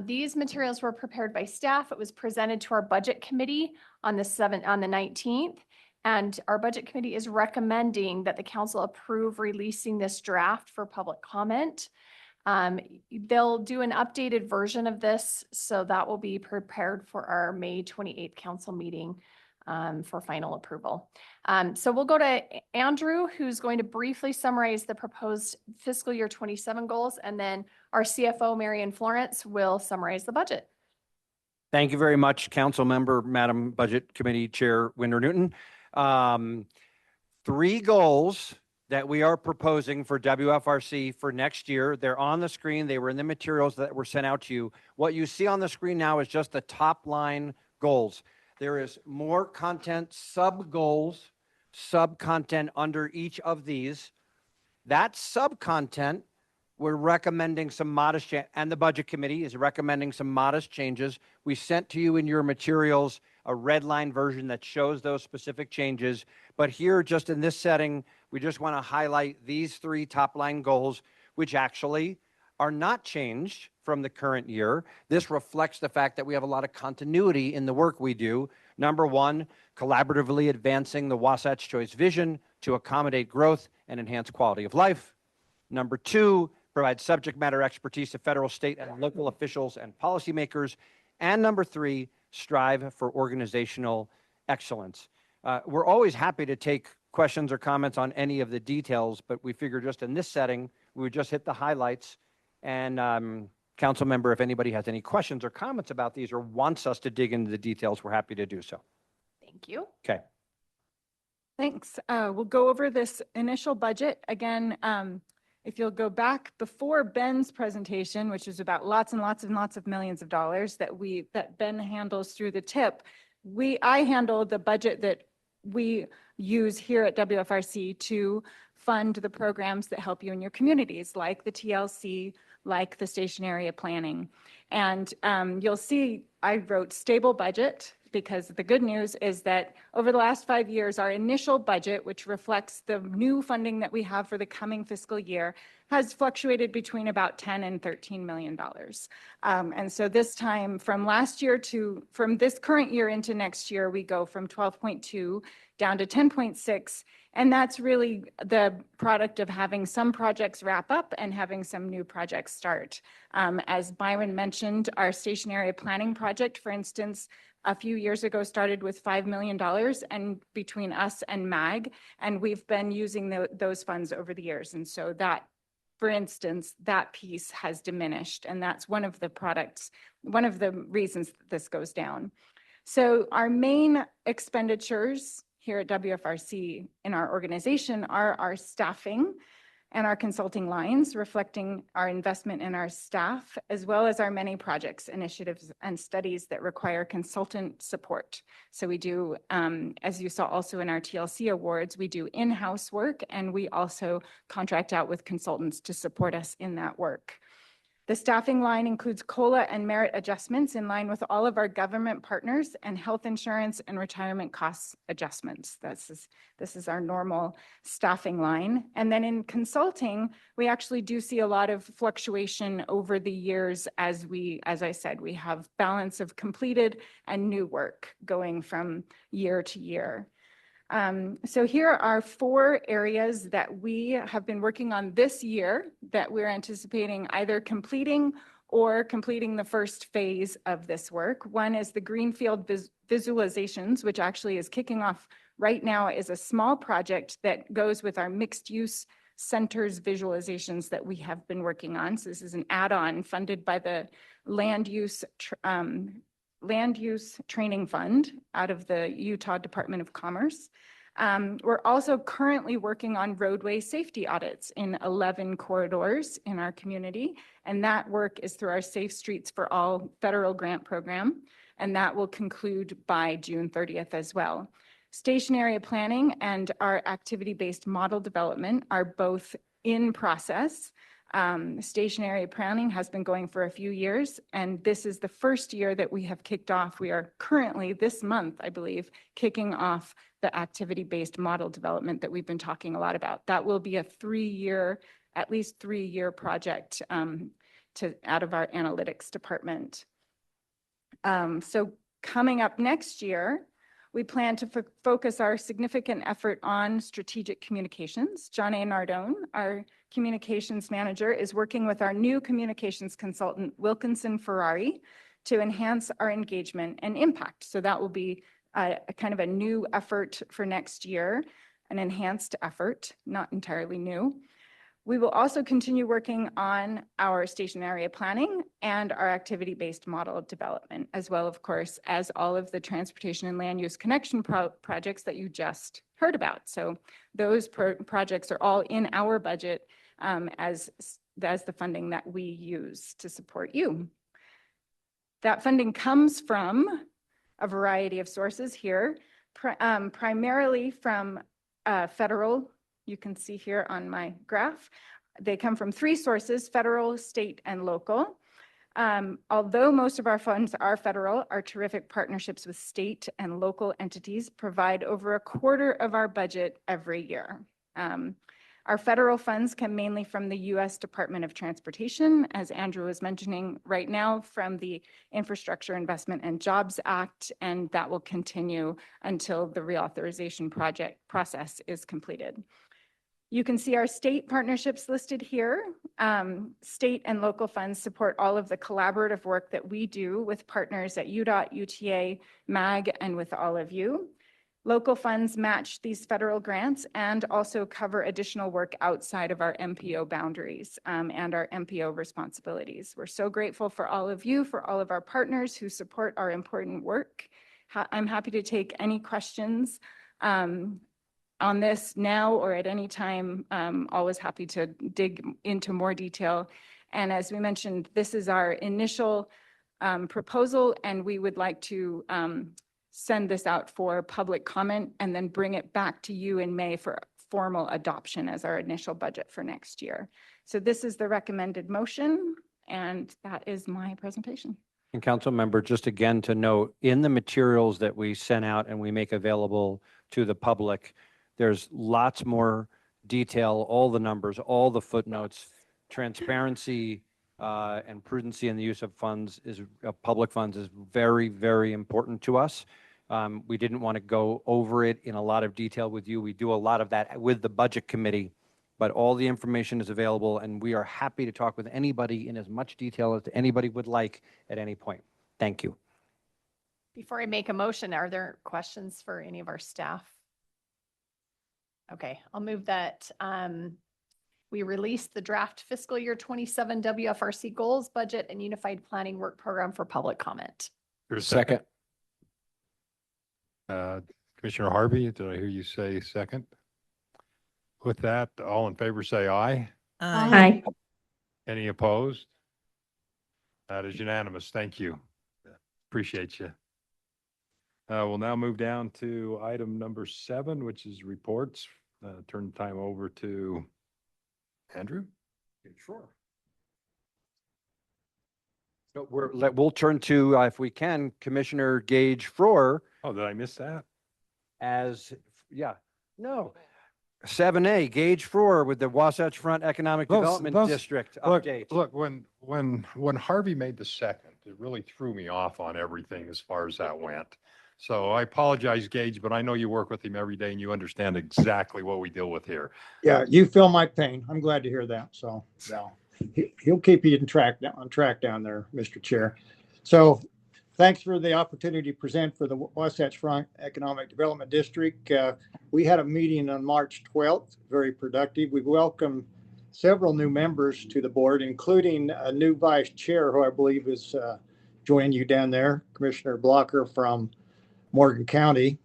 These materials were prepared by staff. It was presented to our budget committee on the 19th. And our budget committee is recommending that the council approve releasing this draft for public comment. They'll do an updated version of this, so that will be prepared for our May 28th council meeting for final approval. So we'll go to Andrew, who's going to briefly summarize the proposed fiscal year 27 goals, and then our CFO, Marion Florence, will summarize the budget. Thank you very much, Council Member, Madam Budget Committee Chair Winder Newton. 3 goals that we are proposing for WFRC for next year. They're on the screen. They were in the materials that were sent out to you. What you see on the screen now is just the top line goals. There is more content, sub-goals, sub-content under each of these. That sub-content, we're recommending some modest, and the Budget Committee is recommending some modest changes. We sent to you in your materials a red line version that shows those specific changes. But here, just in this setting, we just want to highlight these 3 top line goals, which actually are not changed from the current year. This reflects the fact that we have a lot of continuity in the work we do. Number 1, collaboratively advancing the Wasatch Choice vision to accommodate growth and enhance quality of life. Number 2, provide subject matter expertise to federal, state, and local officials and policymakers. And number 3, strive for organizational excellence. We're always happy to take questions or comments on any of the details, but we figure just in this setting, we would just hit the highlights. And council member, if anybody has any questions or comments about these or wants us to dig into the details, we're happy to do so. Thank you. Okay. Thanks. We'll go over this initial budget again. If you'll go back before Ben's presentation, which is about lots and lots and lots of millions of dollars that Ben handles through the tip, I handle the budget that we use here at WFRC to fund the programs that help you in your communities, like the TLC, like the station area planning. And you'll see I wrote stable budget, because the good news is that over the last 5 years, our initial budget, which reflects the new funding that we have for the coming fiscal year, has fluctuated between about $10 and $13 million. And so this time from this current year into next year, we go from 12.2 down to 10.6. And that's really the product of having some projects wrap up and having some new projects start. As Byron mentioned, our station area planning project, for instance, a few years ago started with $5 million and between us and MAG, and we've been using those funds over the years. And so that, for instance, that piece has diminished, and that's one of the reasons that this goes down. So our main expenditures here at WFRC in our organization are our staffing and our consulting lines, reflecting our investment in our staff, as well as our many projects, initiatives, and studies that require consultant support. So we do, as you saw also in our TLC awards, we do in-house work, and we also contract out with consultants to support us in that work. The staffing line includes COLA and merit adjustments in line with all of our government partners, and health insurance and retirement costs adjustments. This is our normal staffing line. And then in consulting, we actually do see a lot of fluctuation over the years as I said, we have balance of completed and new work going from year to year. So here are 4 areas that we have been working on this year that we're anticipating either completing or completing the first phase of this work. One is the Greenfield visualizations, which actually is kicking off right now as a small project that goes with our mixed use centers visualizations that we have been working on. So this is an add-on funded by the Land Use Training Fund out of the Utah Department of Commerce. We're also currently working on roadway safety audits in 11 corridors in our community, and that work is through our Safe Streets for All federal grant program. and that will conclude by June 30th as well. Station area planning and our activity-based model development are both in process. Station area planning has been going for a few years, and this is the first year that we have kicked off. We are currently this month, I believe, kicking off the activity-based model development that we've been talking a lot about. That will be a at least 3-year project out of our analytics department. So coming up next year, we plan to focus our significant effort on strategic communications. John A. Nardone, our communications manager, is working with our new communications consultant, Wilkinson Ferrari, to enhance our engagement and impact. So that will be a kind of a new effort for next year, an enhanced effort, not entirely new. We will also continue working on our station area planning and our activity-based model development, as well, of course, as all of the transportation and land use connection projects that you just heard about. So those projects are all in our budget as the funding that we use to support you. That funding comes from a variety of sources here, primarily from federal. You can see here on my graph, they come from 3 sources: federal, state, and local. Although most of our funds are federal, our terrific partnerships with state and local entities provide over 1/4 of our budget every year. Our federal funds come mainly from the U.S. Department of Transportation, as Andrew was mentioning right now, from the Infrastructure Investment and Jobs Act, and that will continue until the reauthorization process is completed. You can see our state partnerships listed here. State and local funds support all of the collaborative work that we do with partners at UDOT, UTA, MAG, and with all of you. Local funds match these federal grants and also cover additional work outside of our MPO boundaries and our MPO responsibilities. We're so grateful for all of you, for all of our partners who support our important work. I'm happy to take any questions on this now or at any time. Always happy to dig into more detail. And as we mentioned, this is our initial proposal, and we would like to send this out for public comment and then bring it back to you in May for formal adoption as our initial budget for next year. So this is the recommended motion, and that is my presentation. And council member, just again to note, in the materials that we sent out and we make available to the public, there's lots more detail, all the numbers, all the footnotes. Transparency and prudency in the use of funds public funds is very, very important to us. We didn't want to go over it in a lot of detail with you. We do a lot of that with the budget committee, but all the information is available, and we are happy to talk with anybody in as much detail as anybody would like at any point. Thank you. Before I make a motion, are there questions for any of our staff? Okay, I'll move that we release the draft fiscal year 27 WFRC goals, budget, and unified planning work program for public comment. There's a second. Commissioner Harvey, did I hear you say second? With that, all in favor say aye. Aye. Any opposed? That is unanimous. Thank you. Appreciate you. We'll now move down to item number 7, which is reports. Turn the time over to Andrew. Sure. So we'll turn to, if we can, Commissioner Gage Froer. Oh, did I miss that? 7A, Gage Froer with the Wasatch Front Economic Development District update. Look, when Harvey made the second, it really threw me off on everything as far as that went. So I apologize, Gage, but I know you work with him every day and you understand exactly what we deal with here. Yeah, you feel my pain. I'm glad to hear that. So he'll keep you on track down there, Mr. Chair. So thanks for the opportunity to present for the Wasatch Front Economic Development District. We had a meeting on March 12th, very productive. We welcomed several new members to the board, including a new vice chair who I believe is joining you down there, Commissioner Blocker from Morgan County.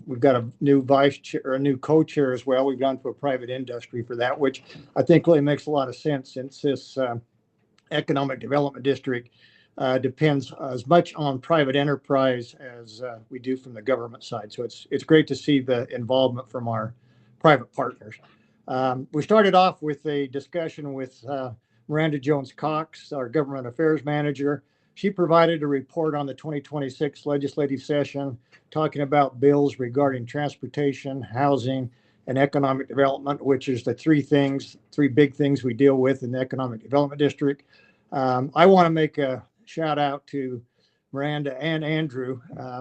We've got a new vice chair, or a new co-chair as well. We've gone to a private industry for that, which I think really makes a lot of sense since this economic development district depends as much on private enterprise as we do from the government side. So it's great to see the involvement from our private partners. We started off with a discussion with Miranda Jones-Cox, our government affairs manager. She provided a report on the 2026 legislative session, talking about bills regarding transportation, housing, and economic development, which is the three big things we deal with in the Economic Development District. I want to make a shout out to Miranda and Andrew.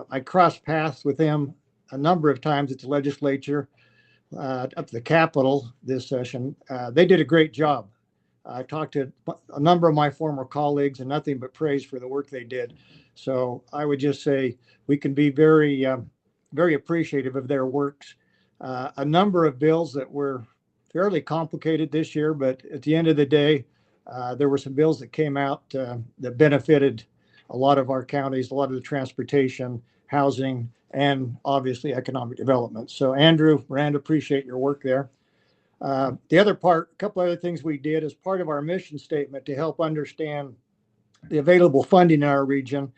I crossed paths with them a number of times at the legislature, up to the Capitol this session. They did a great job. I talked to a number of my former colleagues and nothing but praise for the work they did. So I would just say we can be very, very appreciative of their works. A number of bills that were fairly complicated this year, but at the end of the day, there were some bills that came out that benefited a lot of our counties, a lot of the transportation, housing, and obviously economic development. So Andrew, Miranda, appreciate your work there. The other part, a couple other things we did as part of our mission statement to help understand the available funding in our region.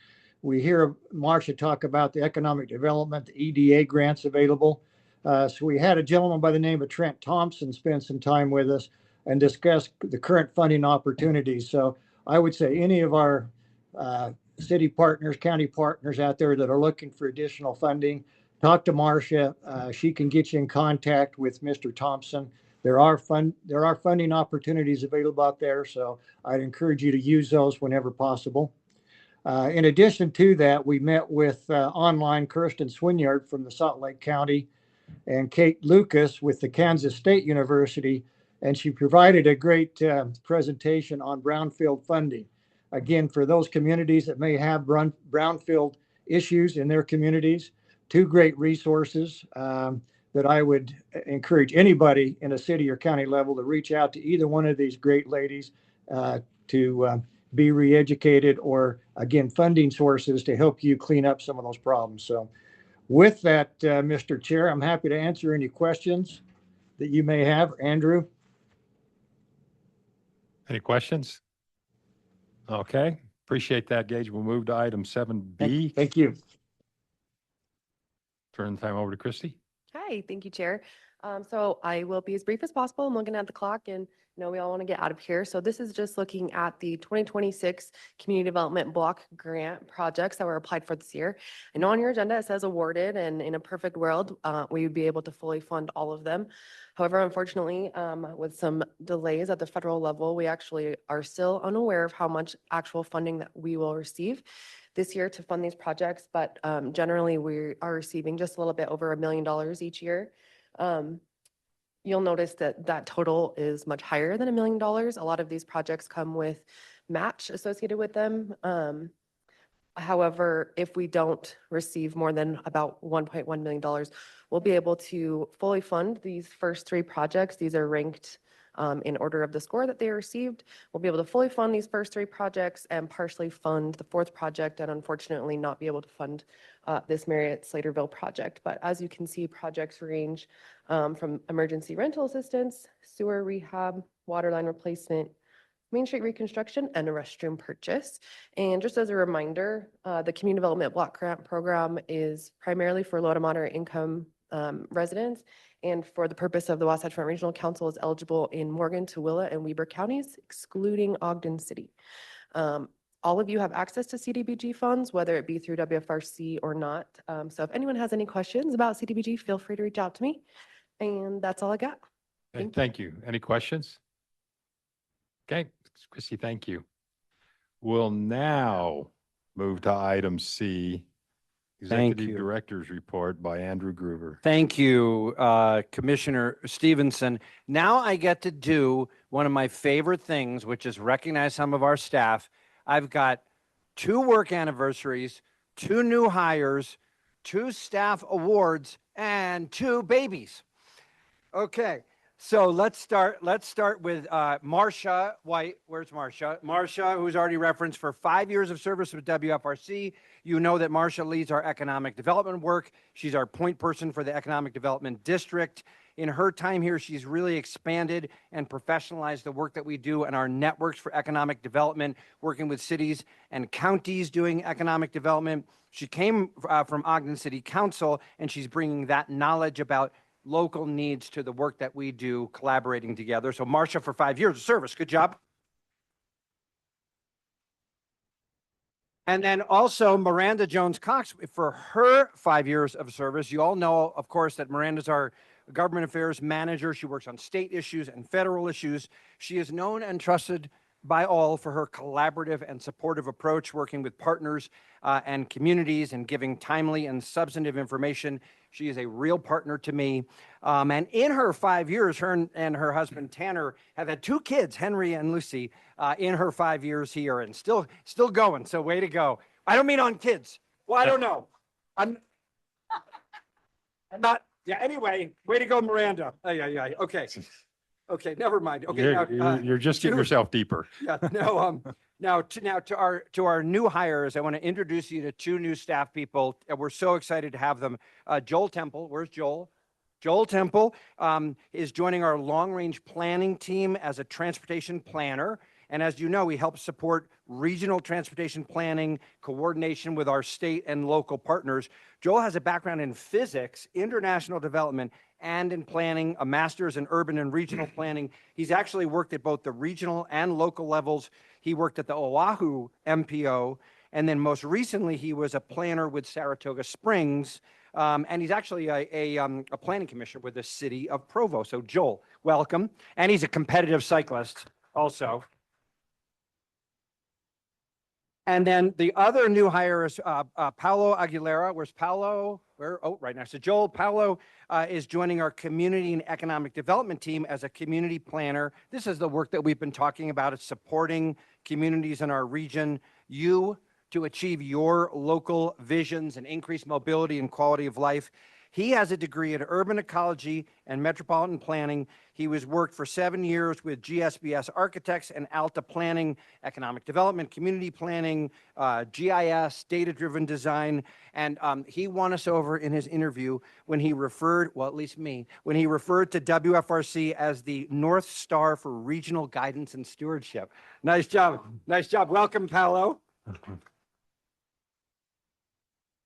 We hear Marcia talk about the economic development, the EDA grants available. So we had a gentleman by the name of Trent Thompson spend some time with us and discuss the current funding opportunities. So I would say any of our city partners, county partners out there that are looking for additional funding, talk to Marcia. She can get you in contact with Mr. Thompson. There are funding opportunities available out there, so I'd encourage you to use those whenever possible. In addition to that, we met with online Kirsten Swinyard from the Salt Lake County and Kate Lucas with the Kansas State University, and she provided a great presentation on brownfield funding. Again, for those communities that may have brownfield issues in their communities, two great resources that I would encourage anybody in a city or county level to reach out to either one of these great ladies to be re-educated, or again, funding sources to help you clean up some of those problems. So with that, Mr. Chair, I'm happy to answer any questions that you may have. Andrew? Any questions? Okay, appreciate that, Gage. We'll move to item 7B. Thank you. Turn the time over to Christy. Hi, thank you, Chair. So I will be as brief as possible. I'm looking at the clock and we all want to get out of here. So this is just looking at the 2026 Community Development Block Grant projects that were applied for this year. I know on your agenda it says awarded, and in a perfect world, we would be able to fully fund all of them. However, unfortunately, with some delays at the federal level, we actually are still unaware of how much actual funding that we will receive this year to fund these projects. But generally, we are receiving just a little bit over $1 million each year. You'll notice that that total is much higher than $1 million. A lot of these projects come with match associated with them. However, if we don't receive more than about $1.1 million, we'll be able to fully fund these first three projects. These are ranked in order of the score that they received. We'll be able to fully fund these first three projects and partially fund the fourth project, and unfortunately not be able to fund this Marriott Slaterville project. But as you can see, projects range from emergency rental assistance, sewer rehab, water line replacement, Main Street reconstruction, and a restroom purchase. And just as a reminder, the Community Development Block Grant Program is primarily for low to moderate income residents, and for the purpose of the Wasatch Front Regional Council is eligible in Morgan, Tooele, and Weber counties, excluding Ogden City. All of you have access to CDBG funds, whether it be through WFRC or not. So if anyone has any questions about CDBG, feel free to reach out to me. And that's all I got. Thank you. Any questions? Okay, Christy, thank you. We'll now move to item C, Executive Director's Report by Andrew Gruber. Thank you, Commissioner Stevenson. Now I get to do one of my favorite things, which is recognize some of our staff. I've got 2 work anniversaries, 2 new hires, 2 staff awards, and 2 babies. Okay, so let's start with Marcia White. Where's Marcia? Marcia, who's already referenced for 5 years of service with WFRC. You know that Marcia leads our economic development work. She's our point person for the Economic Development District. In her time here, she's really expanded and professionalized the work that we do in our networks for economic development, working with cities and counties doing economic development. She came from Ogden City Council, and she's bringing that knowledge about local needs to the work that we do, collaborating together. So Marcia, for 5 years of service, good job. And then also Miranda Jones-Cox for her 5 years of service. You all know, of course, that Miranda's our government affairs manager. She works on state issues and federal issues. She is known and trusted by all for her collaborative and supportive approach, working with partners and communities and giving timely and substantive information. She is a real partner to me. And in her 5 years, her and her husband Tanner have had 2 kids, Henry and Lucy, in her 5 years here, and still going. So way to go. I don't mean on kids. Well, I don't know. I'm not. Yeah. Anyway, way to go, Miranda. Yeah. Okay. Okay. Never mind. Okay. You're just getting yourself deeper. Yeah. No. Now to our new hires, I want to introduce you to 2 new staff people, and we're so excited to have them. Joel Temple. Where's Joel? Joel Temple is joining our long-range planning team as a transportation planner. And as you know, he helps support regional transportation planning, coordination with our state and local partners. Joel has a background in physics, international development, and in planning, a master's in urban and regional planning. He's actually worked at both the regional and local levels. He worked at the Oahu MPO, and then most recently, he was a planner with Saratoga Springs. And he's actually a planning commissioner with the city of Provo. So Joel, welcome. And he's a competitive cyclist also. And then the other new hire is Paulo Aguilera. Where's Paulo? Right next to Joel. Paulo is joining our community and economic development team as a community planner. This is the work that we've been talking about. It's supporting communities in our region, to achieve your local visions and increase mobility and quality of life. He has a degree in urban ecology and metropolitan planning. He worked for 7 years with GSBS Architects and Alta Planning, economic development, community planning, GIS, data-driven design. And he won us over in his interview when he referred, well, at least me, when he referred to WFRC as the North Star for regional guidance and stewardship. Nice job. Nice job. Welcome, Paolo.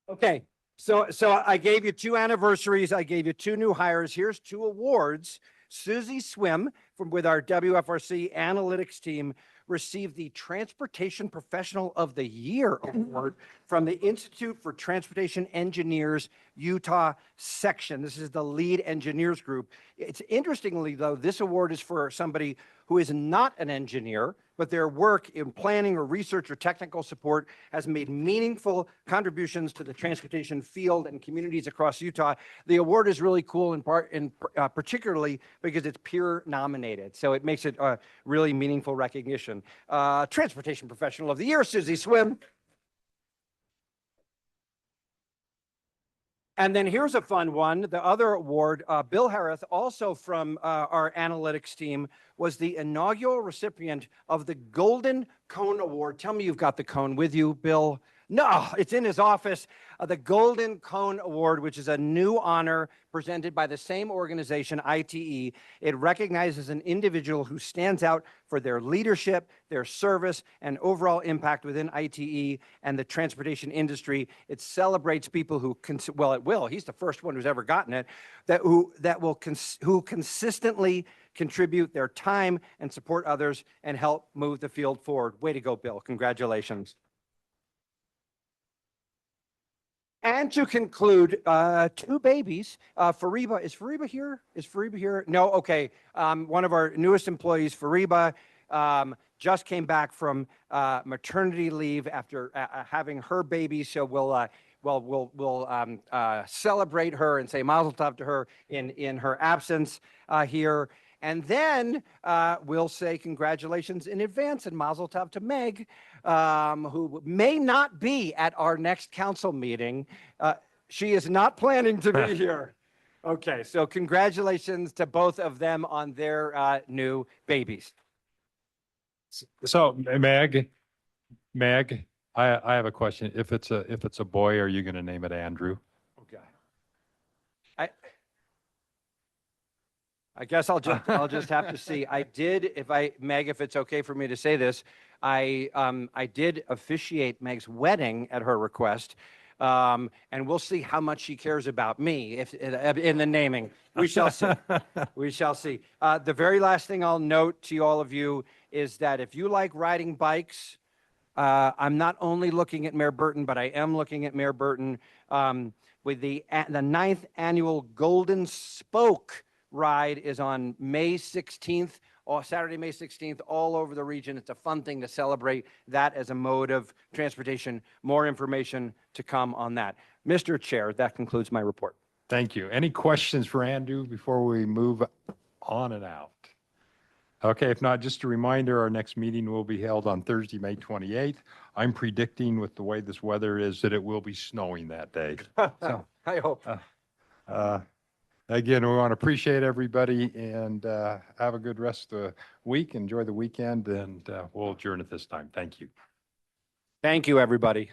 Okay. So I gave you 2 anniversaries. I gave you 2 new hires. Here's 2 awards. Susie Swim with our WFRC analytics team received the Transportation Professional of the Year award from the Institute for Transportation Engineers Utah section. This is the lead engineers group. It's interestingly, though, this award is for somebody who is not an engineer, but their work in planning or research or technical support has made meaningful contributions to the transportation field and communities across Utah. The award is really cool particularly because it's peer nominated. So it makes it a really meaningful recognition. Transportation Professional of the Year, Susie Swim. And then here's a fun one. The other award, Bill Harris, also from our analytics team, was the inaugural recipient of the Golden Cone Award. Tell me you've got the cone with you, Bill. No, it's in his office. The Golden Cone Award, which is a new honor presented by the same organization, ITE. It recognizes an individual who stands out for their leadership, their service, and overall impact within ITE and the transportation industry. It celebrates people who, he's the first one who's ever gotten it, who consistently contribute their time and support others and help move the field forward. Way to go, Bill. Congratulations. And to conclude, 2 babies. Fariba, is Fariba here? Is Fariba here? No, okay. One of our newest employees, Fariba, just came back from maternity leave after having her baby. So we'll celebrate her and say mazel tov to her in her absence here. And then we'll say congratulations in advance and mazel tov to Meg, who may not be at our next council meeting. She is not planning to be here. Okay, so congratulations to both of them on their new babies. So Meg, I have a question. If it's a boy, are you going to name it Andrew? Okay. I guess I'll just have to see. I did, Meg, if it's okay for me to say this, I did officiate Meg's wedding at her request. And we'll see how much she cares about me if in the naming. We shall see. We shall see. The very last thing I'll note to all of you is that if you like riding bikes, I'm not only looking at Mayor Burton, but I am looking at Mayor Burton with the 9th annual Golden Spoke ride is on May 16th. Saturday, May 16th, all over the region. It's a fun thing to celebrate that as a mode of transportation. More information to come on that. Mr. Chair, that concludes my report. Thank you. Any questions for Andrew before we move on and out? Okay, if not, just a reminder, our next meeting will be held on Thursday, May 28th. I'm predicting with the way this weather is that it will be snowing that day. So, I hope. Again, we want to appreciate everybody and have a good rest of the week. Enjoy the weekend, and we'll adjourn at this time. Thank you. Thank you, everybody.